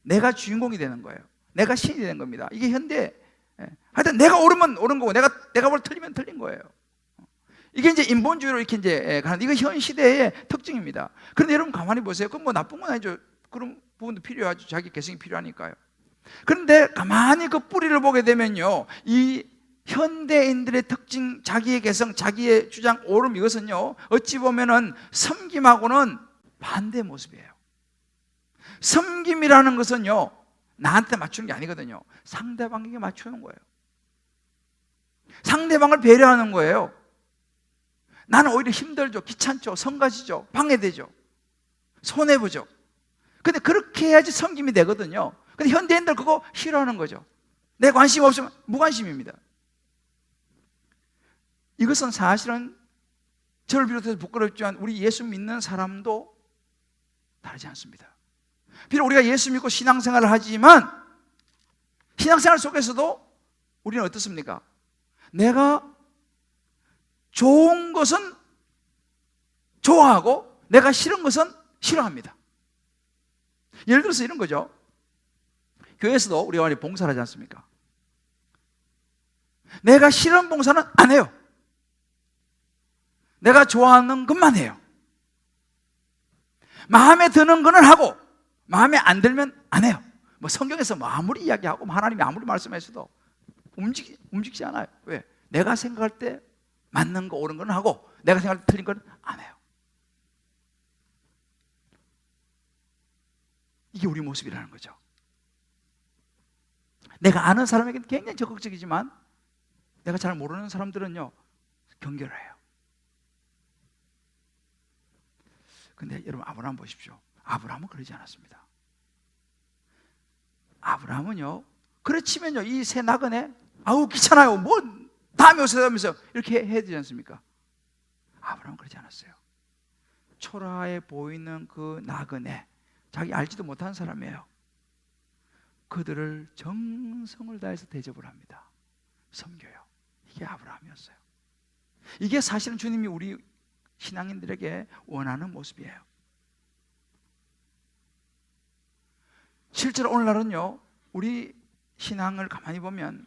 내가 주인공이 되는 거예요. 내가 신이 되는 겁니다. 이게 현대. 하여튼 내가 옳으면 옳은 거고 내가 뭘 틀리면 틀린 거예요. 이게 이제 인본주의로 이렇게 이제 가는, 이거 현 시대의 특징입니다. 그런데 여러분 가만히 보세요. 그건 뭐 나쁜 건 아니죠. 그런 부분도 필요하죠. 자기 개성이 필요하니까요. 그런데 가만히 그 뿌리를 보게 되면요, 이 현대인들의 특징, 자기의 개성, 자기의 주장, 옳음, 이것은요, 어찌 보면은 섬김하고는 반대 모습이에요. 섬김이라는 것은요, 나한테 맞추는 게 아니거든요. 상대방에게 맞추는 거예요. 상대방을 배려하는 거예요. 나는 오히려 힘들죠, 귀찮죠, 성가시죠, 방해되죠, 손해보죠. 근데 그렇게 해야지 섬김이 되거든요. 근데 현대인들 그거 싫어하는 거죠. 내 관심 없으면 무관심입니다. 이것은 사실은 저를 비롯해서 부끄럽지만 우리 예수 믿는 사람도 다르지 않습니다. 비록 우리가 예수 믿고 신앙생활을 하지만 신앙생활 속에서도 우리는 어떻습니까? 내가 좋은 것은 좋아하고 내가 싫은 것은 싫어합니다. 예를 들어서 이런 거죠. 교회에서도 우리가 많이 봉사를 하지 않습니까? 내가 싫은 봉사는 안 해요. 내가 좋아하는 것만 해요. 마음에 드는 거는 하고 마음에 안 들면 안 해요. 뭐 성경에서 뭐 아무리 이야기하고 하나님이 아무리 말씀하셔도 움직이지 않아요. 왜? 내가 생각할 때 맞는 거 옳은 건 하고 내가 생각할 때 틀린 건 안 해요. 이게 우리 모습이라는 거죠. 내가 아는 사람에게는 굉장히 적극적이지만 내가 잘 모르는 사람들은요, 경계해요. 근데 여러분, 아브라함 보십시오. 아브라함은 그러지 않았습니다. 아브라함은요, 그래 치면요, 이 새 나그네, 아우 귀찮아요, 뭐 다음에 오세요 하면서 이렇게 해야 되지 않습니까? 아브라함은 그러지 않았어요. 초라해 보이는 그 나그네, 자기 알지도 못한 사람이에요. 그들을 정성을 다해서 대접을 합니다. 섬겨요. 이게 아브라함이었어요. 이게 사실은 주님이 우리 신앙인들에게 원하는 모습이에요. 실제로 오늘날은요, 우리 신앙을 가만히 보면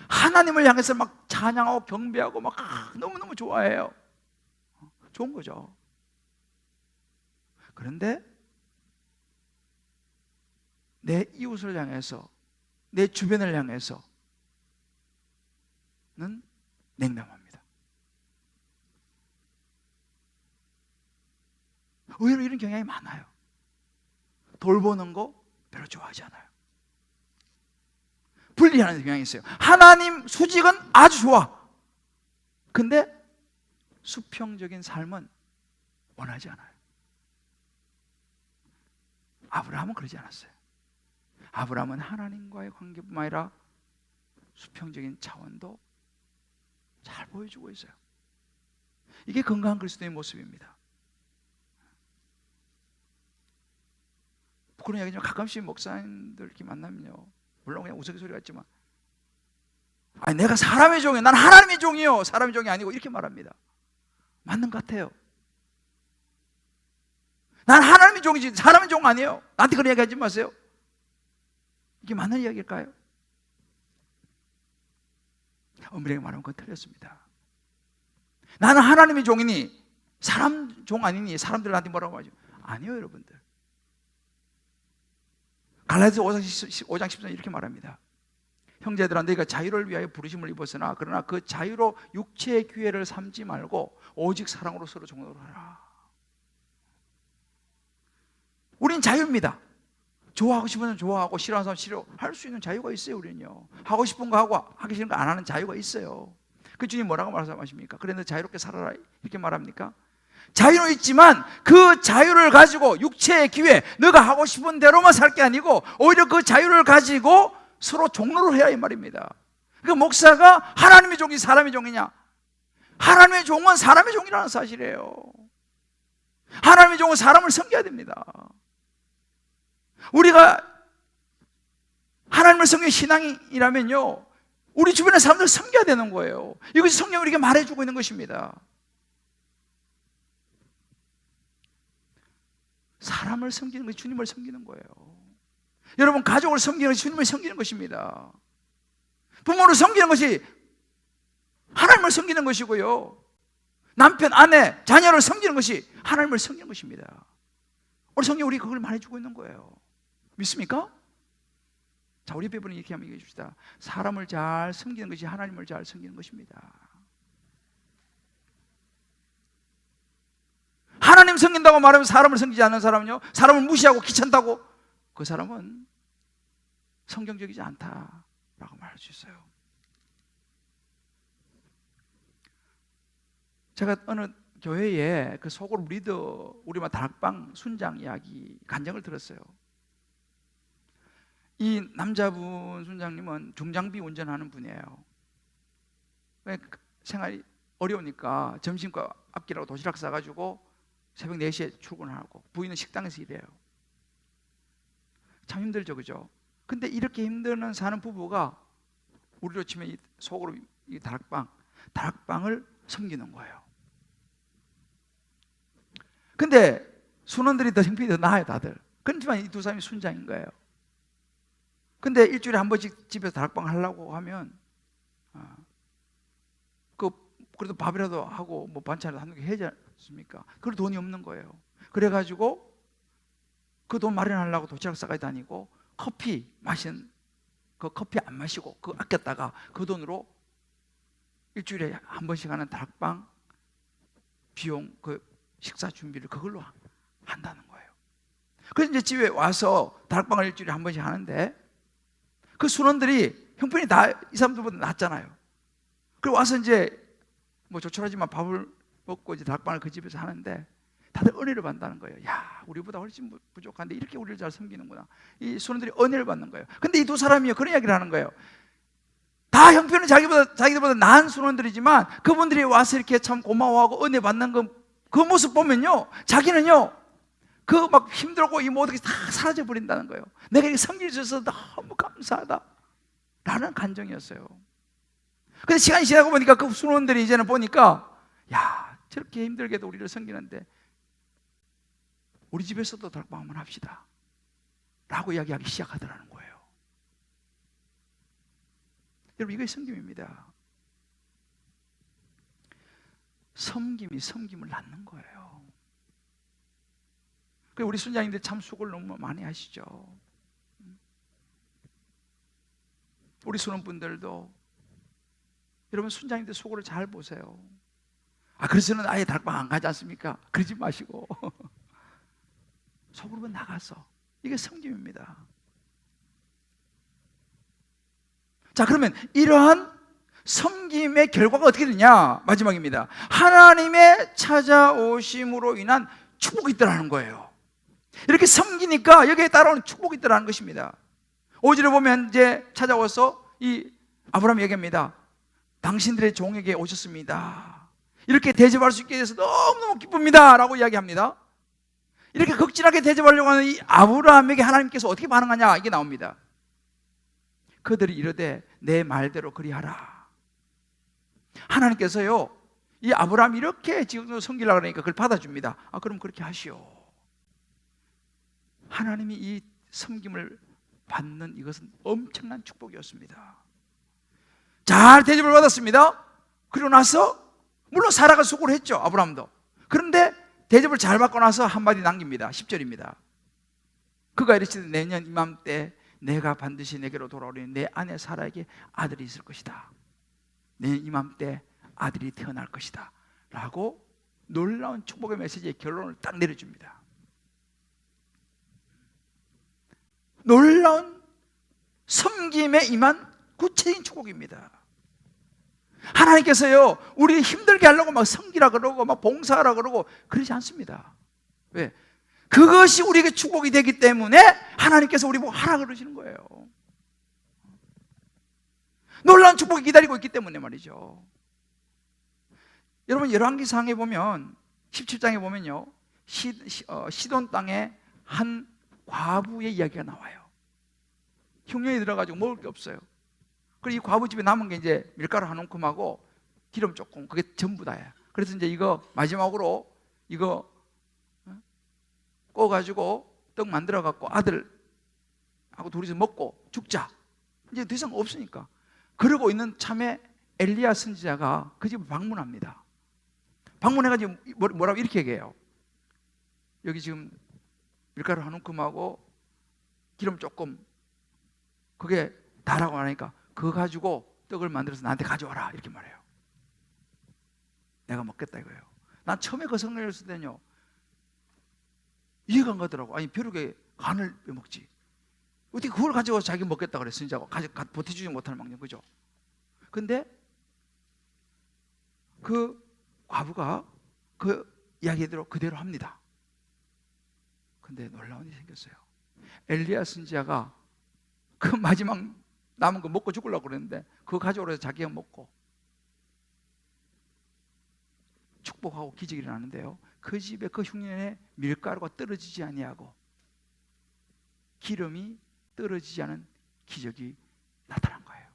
하나님을 향해서 막 찬양하고 경배하고 막 너무너무 좋아해요. 좋은 거죠. 그런데 내 이웃을 향해서, 내 주변을 향해서는 냉담합니다. 의외로 이런 경향이 많아요. 돌보는 거 별로 좋아하지 않아요. 분리하는 경향이 있어요. 하나님 수직은 아주 좋아. 근데 수평적인 삶은 원하지 않아요. 아브라함은 그러지 않았어요. 아브라함은 하나님과의 관계뿐만 아니라 수평적인 차원도 잘 보여주고 있어요. 이게 건강한 그리스도의 모습입니다. 그런 이야기지만 가끔씩 목사님들 이렇게 만나면요, 물론 그냥 우스갯소리 같지만, 아니 내가 사람의 종이에요, 난 하나님의 종이요, 사람의 종이 아니고, 이렇게 말합니다. 맞는 것 같아요. 난 하나님의 종이지 사람의 종 아니에요. 나한테 그런 이야기 하지 마세요. 이게 맞는 이야기일까요? 엄밀하게 말하면 그건 틀렸습니다. 나는 하나님의 종이니 사람 종 아니니 사람들 나한테 뭐라고 하죠? 아니요, 여러분들. 갈라디아서 5장 10절 이렇게 말합니다. 형제들아, 너희가 자유를 위하여 부르심을 입었으나 그러나 그 자유로 육체의 기회를 삼지 말고 오직 사랑으로 서로 종노를 하라. 우린 자유입니다. 좋아하고 싶으면 좋아하고 싫어하는 사람 싫어할 수 있는 자유가 있어요. 우리는요, 하고 싶은 거 하고 하기 싫은 거 안 하는 자유가 있어요. 그 주님 뭐라고 말씀하십니까? 그래 너 자유롭게 살아라 이렇게 말합니까? 자유는 있지만 그 자유를 가지고 육체의 기회, 너가 하고 싶은 대로만 살 게 아니고 오히려 그 자유를 가지고 서로 종로를 해야 이 말입니다. 그 목사가 하나님의 종이 사람의 종이냐? 하나님의 종은 사람의 종이라는 사실이에요. 하나님의 종은 사람을 섬겨야 됩니다. 우리가 하나님을 섬기는 신앙이라면요, 우리 주변의 사람들을 섬겨야 되는 거예요. 이것이 성경이 우리에게 말해주고 있는 것입니다. 사람을 섬기는 것이 주님을 섬기는 거예요. 여러분, 가족을 섬기는 것이 주님을 섬기는 것입니다. 부모를 섬기는 것이 하나님을 섬기는 것이고요, 남편, 아내, 자녀를 섬기는 것이 하나님을 섬기는 것입니다. 오늘 성경이 우리 그걸 말해주고 있는 거예요. 믿습니까? 자, 우리 옆에 분이 이렇게 한번 얘기해 줍시다. 사람을 잘 섬기는 것이 하나님을 잘 섬기는 것입니다. 하나님 섬긴다고 말하면 사람을 섬기지 않는 사람은요, 사람을 무시하고 귀찮다고, 그 사람은 성경적이지 않다라고 말할 수 있어요. 제가 어느 교회에 그 소그룹 리더, 우리만 다락방 순장 이야기 간증을 들었어요. 이 남자분 순장님은 중장비 운전하는 분이에요. 생활이 어려우니까 점심과 아끼라고 도시락 싸가지고 새벽 4시에 출근하고, 부인은 식당에서 일해요. 참 힘들죠, 그죠? 근데 이렇게 힘든 사는 부부가 우리로 치면 이 소그룹 이 다락방을 섬기는 거예요. 근데 순원들이 더 형편이 더 나아요, 다들. 그렇지만 이 두 사람이 순장인 거예요. 근데 일주일에 한 번씩 집에서 다락방 하려고 하면 그래도 밥이라도 하고 뭐 반찬을 한두 개 해야지 않습니까? 그럴 돈이 없는 거예요. 그래가지고 그 돈 마련하려고 도시락 싸가지 다니고, 커피 마신 그 커피 안 마시고 그 아꼈다가 그 돈으로 일주일에 한 번씩 하는 다락방 비용, 그 식사 준비를 그걸로 한다는 거예요. 그래서 이제 집에 와서 다락방을 일주일에 한 번씩 하는데, 그 순원들이 형편이 다 이 사람들보다 낫잖아요. 그리고 와서 이제 뭐 조촐하지만 밥을 먹고 이제 다락방을 그 집에서 하는데 다들 은혜를 받는다는 거예요. 야, 우리보다 훨씬 부족한데 이렇게 우리를 잘 섬기는구나. 이 순원들이 은혜를 받는 거예요. 근데 이 두 사람이요, 그런 이야기를 하는 거예요. 다 형편은 자기들보다 나은 순원들이지만 그분들이 와서 이렇게 참 고마워하고 은혜 받는 그 모습 보면요, 자기는요, 그 막 힘들고 이 모든 게 다 사라져 버린다는 거예요. 내가 이렇게 섬길 수 있어서 너무 감사하다 라는 감정이었어요. 근데 시간이 지나고 보니까 그 순원들이 이제는 보니까, 야, 저렇게 힘들게도 우리를 섬기는데 우리 집에서도 다락방 한번 합시다 라고 이야기하기 시작하더라는 거예요. 여러분, 이게 섬김입니다. 섬김이 섬김을 낳는 거예요. 우리 순장님들 참 수고를 너무 많이 하시죠. 우리 순원분들도 여러분 순장님들 수고를 잘 보세요. 그래서는 아예 다락방 안 가지 않습니까? 그러지 마시고 속으로만 나가서, 이게 섬김입니다. 자, 그러면 이러한 섬김의 결과가 어떻게 되냐? 마지막입니다. 하나님의 찾아오심으로 인한 축복이 있더라는 거예요. 이렇게 섬기니까 여기에 따라오는 축복이 있더라는 것입니다. 5절에 보면 이제 찾아와서 이 아브라함이 얘기합니다. 당신들의 종에게 오셨습니다. 이렇게 대접할 수 있게 돼서 너무너무 기쁩니다 라고 이야기합니다. 이렇게 극진하게 대접하려고 하는 이 아브라함에게 하나님께서 어떻게 반응하냐, 이게 나옵니다. 그들이 이르되 내 말대로 그리하라. 하나님께서요, 이 아브라함이 이렇게 지금 섬기려고 하니까 그걸 받아줍니다. 그럼 그렇게 하시오. 하나님이 이 섬김을 받는 이것은 엄청난 축복이었습니다. 잘 대접을 받았습니다. 그리고 나서 물론 사라가 수고를 했죠, 아브라함도. 그런데 대접을 잘 받고 나서 한마디 남깁니다. 10절입니다. 그가 이르시되 내년 이맘때 내가 반드시 내게로 돌아오리니 내 아내 사라에게 아들이 있을 것이다. 내년 이맘때 아들이 태어날 것이다 라고 놀라운 축복의 메시지의 결론을 딱 내려줍니다. 놀라운 섬김에 임한 구체적인 축복입니다. 하나님께서요, 우리 힘들게 하려고 막 섬기라 그러고 막 봉사하라 그러고 그러지 않습니다. 왜? 그것이 우리에게 축복이 되기 때문에 하나님께서 우리 보고 하라 그러시는 거예요. 놀라운 축복이 기다리고 있기 때문에 말이죠. 여러분, 열왕기상에 보면 17장에 보면요, 시돈 땅에 한 과부의 이야기가 나와요. 흉년이 들어가지고 먹을 게 없어요. 그리고 이 과부 집에 남은 게 이제 밀가루 한 움큼하고 기름 조금, 그게 전부 다야. 그래서 이제 이거 마지막으로 이거 꺼가지고 떡 만들어갖고 아들하고 둘이서 먹고 죽자. 이제 더 이상 없으니까. 그러고 있는 참에 엘리야 선지자가 그 집을 방문합니다. 방문해가지고 뭐라고 이렇게 얘기해요. 여기 지금 밀가루 한 움큼하고 기름 조금, 그게 다라고 하니까 그거 가지고 떡을 만들어서 나한테 가져와라 이렇게 말해요. 내가 먹겠다 이거예요. 난 처음에 그 성경을 쓸 때는요, 이해가 안 가더라고. 아니, 벼룩에 간을 왜 먹지? 어떻게 그걸 가져와서 자기 먹겠다 그랬어, 진짜. 버텨주지 못할 망정, 그죠? 근데 그 과부가 그 이야기대로 그대로 합니다. 근데 놀라운 일이 생겼어요. 엘리야 선지자가 그 마지막 남은 거 먹고 죽으려고 그랬는데 그거 가져오라 해서 자기가 먹고 축복하고 기적이 일어나는데요, 그 집에 그 흉년에 밀가루가 떨어지지 아니하고 기름이 떨어지지 않은 기적이 나타난 거예요.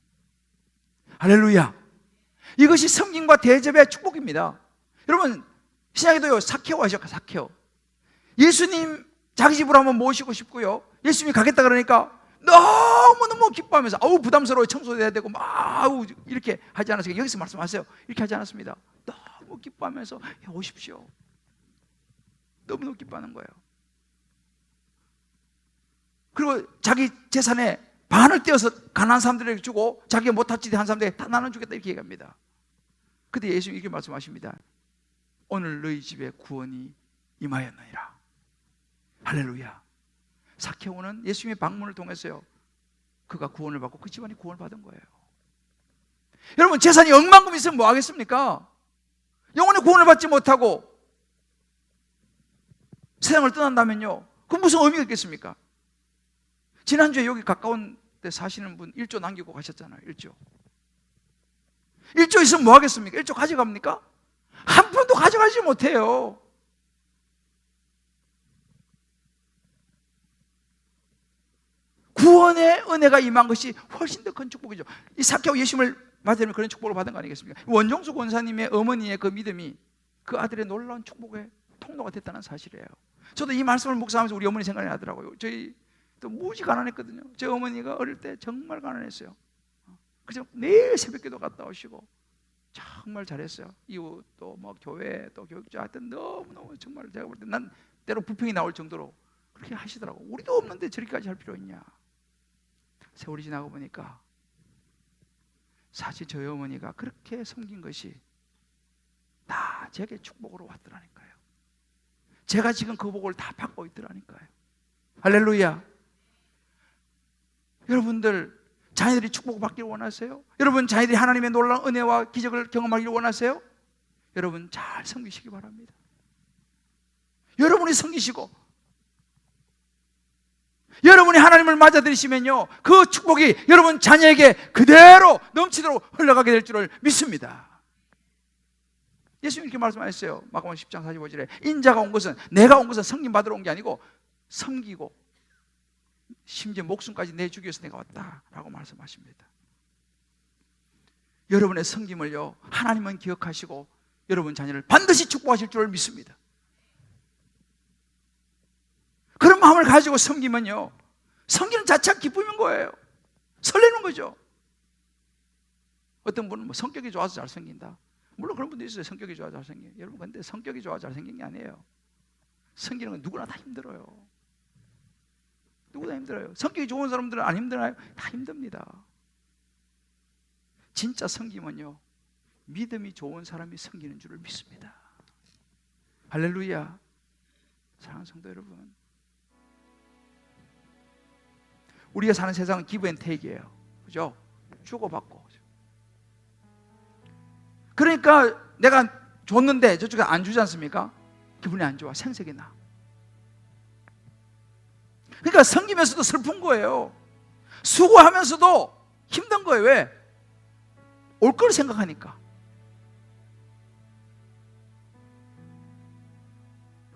할렐루야. 이것이 성김과 대접의 축복입니다. 여러분, 신약에도요, 사케오 아시죠? 사케오. 예수님 자기 집으로 한번 모시고 싶고요, 예수님이 가겠다 그러니까 너무너무 기뻐하면서 아우 부담스러워, 청소해야 되고 막 아우 이렇게 하지 않았어요. 여기서 말씀하세요. 이렇게 하지 않았습니다. 너무 기뻐하면서 오십시오. 너무너무 기뻐하는 거예요. 그리고 자기 재산의 반을 떼어서 가난한 사람들에게 주고 자기가 못할 짓 한 사람들에게 다 나눠주겠다 이렇게 얘기합니다. 그때 예수님이 이렇게 말씀하십니다. 오늘 너희 집에 구원이 임하였느니라. 할렐루야. 사케오는 예수님의 방문을 통해서요, 그가 구원을 받고 그 집안이 구원을 받은 거예요. 여러분, 재산이 억만큼 있으면 뭐 하겠습니까? 영원히 구원을 받지 못하고 세상을 떠난다면요, 그 무슨 의미가 있겠습니까? 지난주에 여기 가까운 데 사시는 분 1조 남기고 가셨잖아요. 1조 있으면 뭐 하겠습니까? 1조 가져갑니까? 한 푼도 가져가지 못해요. 구원의 은혜가 임한 것이 훨씬 더 큰 축복이죠. 이 사케오 예수님을 맞으면 그런 축복을 받은 거 아니겠습니까? 원종수 권사님의 어머니의 그 믿음이 그 아들의 놀라운 축복의 통로가 됐다는 사실이에요. 저도 이 말씀을 묵상하면서 우리 어머니 생각이 나더라고요. 저희 또 무지 가난했거든요. 제 어머니가 어릴 때 정말 가난했어요. 그래서 매일 새벽기도 갔다 오시고 정말 잘했어요. 이웃도 뭐 교회 또 교육자 하여튼 너무너무 정말 제가 볼 때 난 때로 불평이 나올 정도로 그렇게 하시더라고. 우리도 없는데 저렇게까지 할 필요 있냐. 세월이 지나고 보니까 사실 저희 어머니가 그렇게 섬긴 것이 다 제게 축복으로 왔더라니까요. 제가 지금 그 복을 다 받고 있더라니까요. 할렐루야. 여러분들 자녀들이 축복을 받기를 원하세요? 여러분 자녀들이 하나님의 놀라운 은혜와 기적을 경험하기를 원하세요? 여러분 잘 섬기시기 바랍니다. 여러분이 섬기시고 여러분이 하나님을 맞아들이시면요, 그 축복이 여러분 자녀에게 그대로 넘치도록 흘러가게 될 줄을 믿습니다. 예수님 이렇게 말씀하셨어요. 마가복음 10장 45절에 인자가 온 것은, 내가 온 것은 섬김 받으러 온 게 아니고 섬기고 심지어 목숨까지 내주기 위해서 내가 왔다라고 말씀하십니다. 여러분의 섬김을요, 하나님은 기억하시고 여러분 자녀를 반드시 축복하실 줄을 믿습니다. 그런 마음을 가지고 섬기면요, 섬기는 자체가 기쁨인 거예요. 설레는 거죠. 어떤 분은 뭐 성격이 좋아서 잘 섬긴다. 물론 그런 분도 있어요. 성격이 좋아 잘 섬겨. 여러분 근데 성격이 좋아 잘 섬긴 게 아니에요. 섬기는 건 누구나 다 힘들어요. 누구나 힘들어요. 성격이 좋은 사람들은 안 힘드나요? 다 힘듭니다. 진짜 섬김은요, 믿음이 좋은 사람이 섬기는 줄을 믿습니다. 할렐루야. 사랑하는 성도 여러분, 우리가 사는 세상은 기브 앤 테이크예요. 그죠? 주고받고. 그러니까 내가 줬는데 저쪽에 안 주지 않습니까? 기분이 안 좋아. 생색이 나. 그러니까 섬기면서도 슬픈 거예요. 수고하면서도 힘든 거예요. 왜? 올 걸 생각하니까.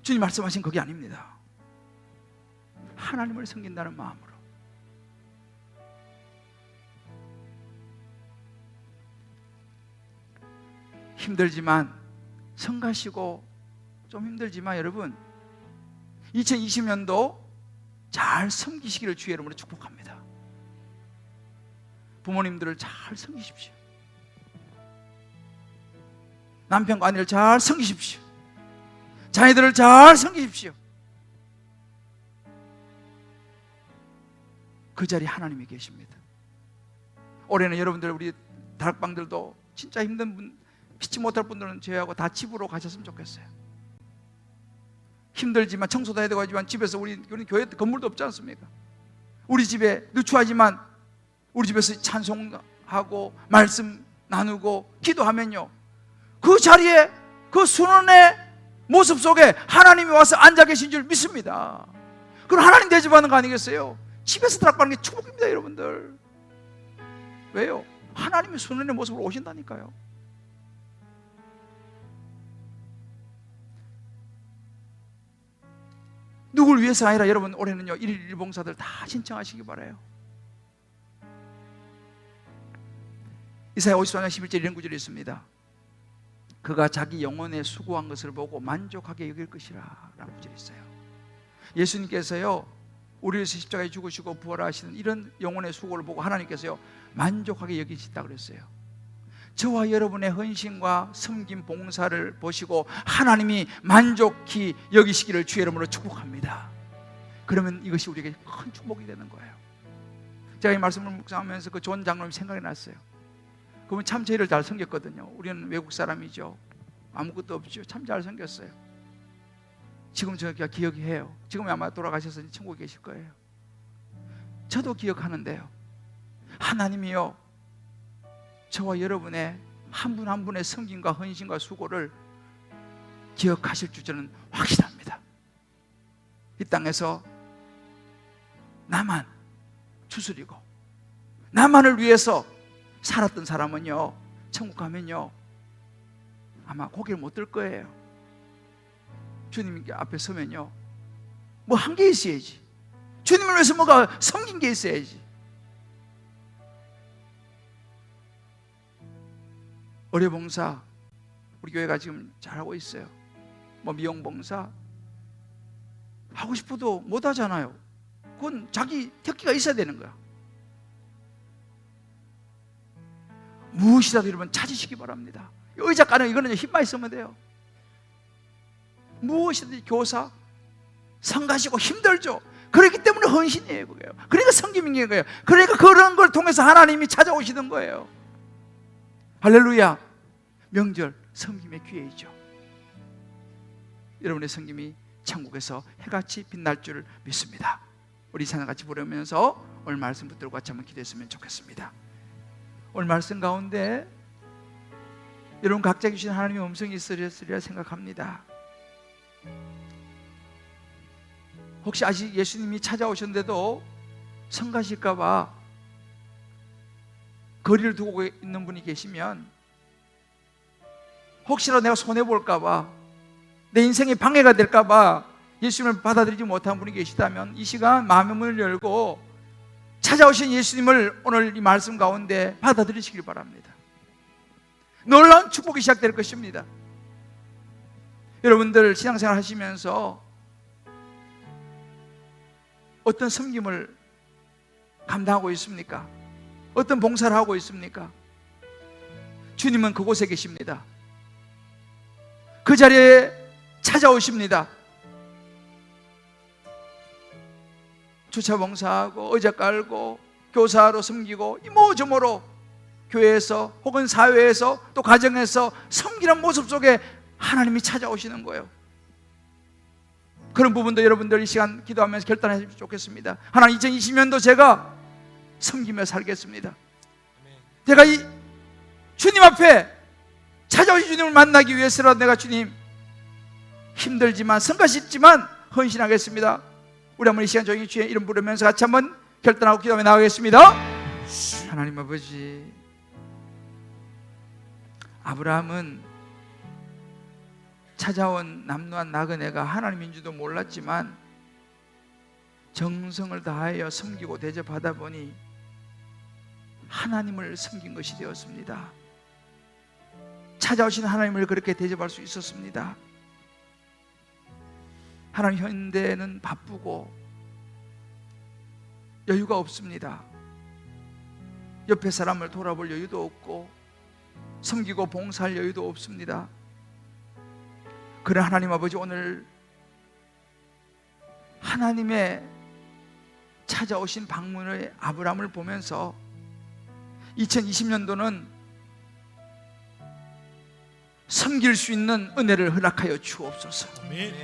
주님 말씀하신 그게 아닙니다. 하나님을 섬긴다는 마음으로. 힘들지만, 성가시고 좀 힘들지만 여러분 2020년도 잘 섬기시기를 주의 이름으로 축복합니다. 부모님들을 잘 섬기십시오. 남편과 아내를 잘 섬기십시오. 자녀들을 잘 섬기십시오. 그 자리에 하나님이 계십니다. 올해는 여러분들, 우리 다락방들도 진짜 힘든 분, 피치 못할 분들은 제외하고 다 집으로 가셨으면 좋겠어요. 힘들지만, 청소도 해야 되고 하지만 집에서 우리 교회 건물도 없지 않습니까? 우리 집에 누추하지만 우리 집에서 찬송하고 말씀 나누고 기도하면요, 그 자리에 그 순원의 모습 속에 하나님이 와서 앉아 계신 줄 믿습니다. 그럼 하나님 대접하는 거 아니겠어요? 집에서 다락방하는 게 축복입니다, 여러분들. 왜요? 하나님이 순원의 모습으로 오신다니까요. 누굴 위해서 아니라 여러분, 올해는요 1일 1봉사들 다 신청하시기 바라요. 이사야 54장 11절 이런 구절이 있습니다. 그가 자기 영혼에 수고한 것을 보고 만족하게 여길 것이라 라는 구절이 있어요. 예수님께서요 우리를 위해서 십자가에 죽으시고 부활하시는 이런 영혼의 수고를 보고 하나님께서요 만족하게 여기시다 그랬어요. 저와 여러분의 헌신과 섬김 봉사를 보시고 하나님이 만족히 여기시기를 주의 이름으로 축복합니다. 그러면 이것이 우리에게 큰 축복이 되는 거예요. 제가 이 말씀을 묵상하면서 그 존 장로님 생각이 났어요. 그분 참 저희를 잘 섬겼거든요. 우리는 외국 사람이죠. 아무것도 없죠. 참 잘 섬겼어요. 지금 제가 기억해요. 지금 아마 돌아가셔서 천국에 계실 거예요. 저도 기억하는데요, 하나님이요 저와 여러분의 한 분 한 분의 섬김과 헌신과 수고를 기억하실 줄 저는 확신합니다. 이 땅에서 나만 추스리고 나만을 위해서 살았던 사람은요 천국 가면요 아마 고개를 못 들 거예요. 주님 앞에 서면요 뭐 한 게 있어야지. 주님을 위해서 뭐가 섬긴 게 있어야지. 의료봉사 우리 교회가 지금 잘하고 있어요. 뭐 미용봉사 하고 싶어도 못 하잖아요. 그건 자기 특기가 있어야 되는 거야. 무엇이라도 여러분 찾으시기 바랍니다. 의자 까는 이거는 힘만 있으면 돼요. 무엇이든지 교사 성가시고 힘들죠. 그렇기 때문에 헌신이에요. 그게요. 그러니까 섬김인 거예요. 그러니까 그런 걸 통해서 하나님이 찾아오시는 거예요. 할렐루야. 명절 섬김의 기회이죠. 여러분의 섬김이 천국에서 해같이 빛날 줄 믿습니다. 우리 찬양 같이 부르면서 오늘 말씀 붙들고 같이 한번 기도했으면 좋겠습니다. 오늘 말씀 가운데 여러분 각자 주신 하나님의 음성이 있으리라 생각합니다. 혹시 아직 예수님이 찾아오셨는데도 성가실까 봐 거리를 두고 있는 분이 계시면, 혹시라도 내가 손해볼까 봐, 내 인생에 방해가 될까 봐 예수님을 받아들이지 못한 분이 계시다면 이 시간 마음의 문을 열고 찾아오신 예수님을 오늘 이 말씀 가운데 받아들이시길 바랍니다. 놀라운 축복이 시작될 것입니다. 여러분들 신앙생활 하시면서 어떤 섬김을 감당하고 있습니까? 어떤 봉사를 하고 있습니까? 주님은 그곳에 계십니다. 그 자리에 찾아오십니다. 주차 봉사하고 의자 깔고 교사로 섬기고 이모저모로 교회에서 혹은 사회에서 또 가정에서 섬기는 모습 속에 하나님이 찾아오시는 거예요. 그런 부분도 여러분들 이 시간 기도하면서 결단하시면 좋겠습니다. 하나님 2020년도 제가 섬기며 살겠습니다. 제가 이 주님 앞에 찾아오신 주님을 만나기 위해서라도 내가 주님 힘들지만 성가시지만 헌신하겠습니다. 우리 한번 이 시간 조용히 주의 이름 부르면서 같이 한번 결단하고 기도하며 나가겠습니다. 하나님 아버지, 아브라함은 찾아온 남루한 나그네가 하나님인 줄도 몰랐지만 정성을 다하여 섬기고 대접하다 보니 하나님을 섬긴 것이 되었습니다. 찾아오신 하나님을 그렇게 대접할 수 있었습니다. 하나님, 현대는 바쁘고 여유가 없습니다. 옆에 사람을 돌아볼 여유도 없고 섬기고 봉사할 여유도 없습니다. 그러나 하나님 아버지, 오늘 하나님의 찾아오신 방문의 아브라함을 보면서 2020년도는 섬길 수 있는 은혜를 허락하여 주옵소서. 아멘.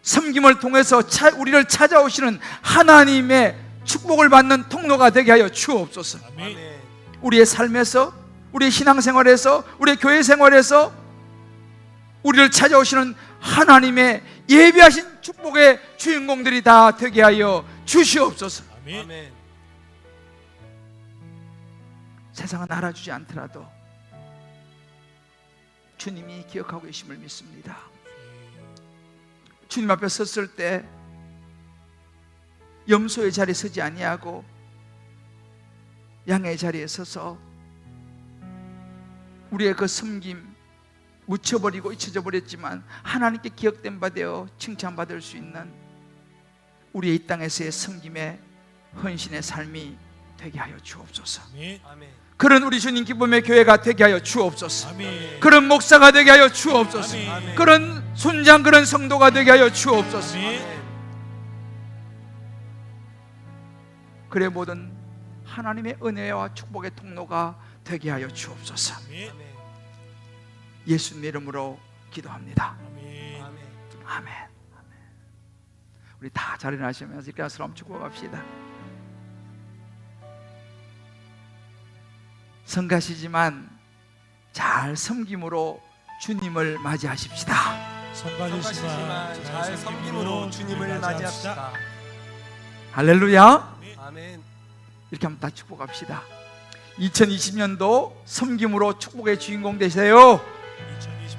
섬김을 통해서 우리를 찾아오시는 하나님의 축복을 받는 통로가 되게 하여 주옵소서. 아멘. 우리의 삶에서, 우리의 신앙생활에서, 우리의 교회 생활에서 우리를 찾아오시는 하나님의 예비하신 축복의 주인공들이 다 되게 하여 주시옵소서. 아멘. 세상은 알아주지 않더라도 주님이 기억하고 계심을 믿습니다. 주님 앞에 섰을 때 염소의 자리에 서지 아니하고 양의 자리에 서서 우리의 그 섬김 묻혀버리고 잊혀져 버렸지만 하나님께 기억된 바 되어 칭찬받을 수 있는 우리의 이 땅에서의 섬김의 헌신의 삶이 되게 하여 주옵소서. 아멘. 그런 우리 주님 기쁨의 교회가 되게 하여 주옵소서. 아멘. 그런 목사가 되게 하여 주옵소서. 아멘. 그런 순장, 그런 성도가 되게 하여 주옵소서. 아멘. 그래 모든 하나님의 은혜와 축복의 통로가 되게 하여 주옵소서. 아멘. 예수님 이름으로 기도합니다. 아멘. 아멘. 우리 다 자리하시면서 이렇게 서로 축복합시다. 성가시지만 잘 섬김으로 주님을 맞이하십시다. 성가시지만 잘 섬김으로 주님을 맞이합시다. 할렐루야. 아멘. 이렇게 한번 다 축복합시다. 2020년도 섬김으로 축복의 주인공 되세요.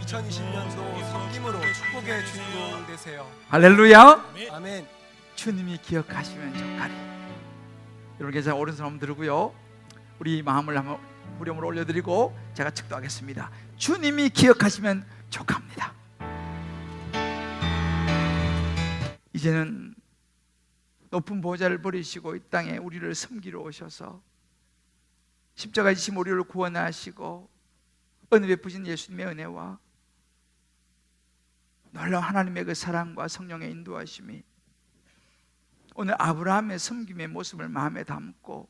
2020년도 섬김으로 축복의 주인공 되세요. 할렐루야. 아멘. 주님이 기억하시면 좋가리. 여러분 계좌 오른손 한번 들고요, 우리 마음을 한번 후렴으로 올려드리고 제가 축도하겠습니다. 주님이 기억하시면 족합니다. 이제는 높은 보좌를 버리시고 이 땅에 우리를 섬기러 오셔서 십자가에 지신 우리를 구원하시고 은혜 베푸신 예수님의 은혜와 놀라운 하나님의 그 사랑과 성령의 인도하심이 오늘 아브라함의 섬김의 모습을 마음에 담고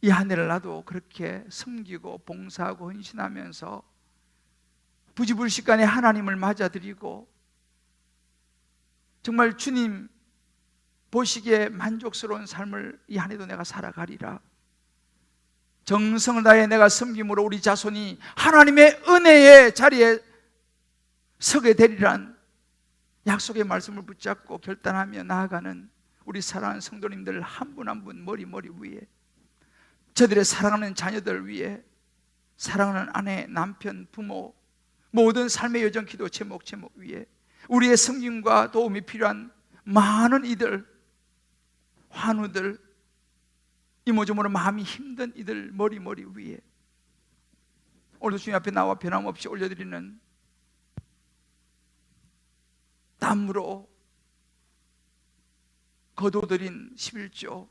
이 한 해를 나도 그렇게 섬기고 봉사하고 헌신하면서 부지불식간에 하나님을 맞아들이고 정말 주님 보시기에 만족스러운 삶을 이 한 해도 내가 살아가리라. 정성을 다해 내가 섬김으로 우리 자손이 하나님의 은혜의 자리에 서게 되리란 약속의 말씀을 붙잡고 결단하며 나아가는 우리 사랑하는 성도님들 한 분 한 분 머리 위에, 저들의 사랑하는 자녀들 위에, 사랑하는 아내, 남편, 부모, 모든 삶의 여정 기도 제목 위에 우리의 섬김과 도움이 필요한 많은 이들, 환우들, 이모저모로 마음이 힘든 이들 머리 위에 오늘도 주님 앞에 나와 변함없이 올려드리는 땀으로 거둬들인 11조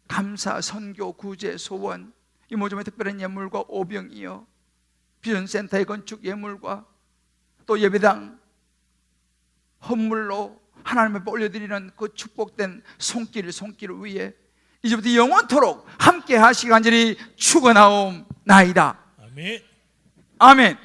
감사, 선교, 구제, 소원, 이모저모의 특별한 예물과 오병이어 비전센터의 건축 예물과 또 예배당 헌물로 하나님 앞에 올려드리는 그 축복된 손길 위에 이제부터 영원토록 함께 하시기 간절히 축원하옵나이다. 아멘. 아멘.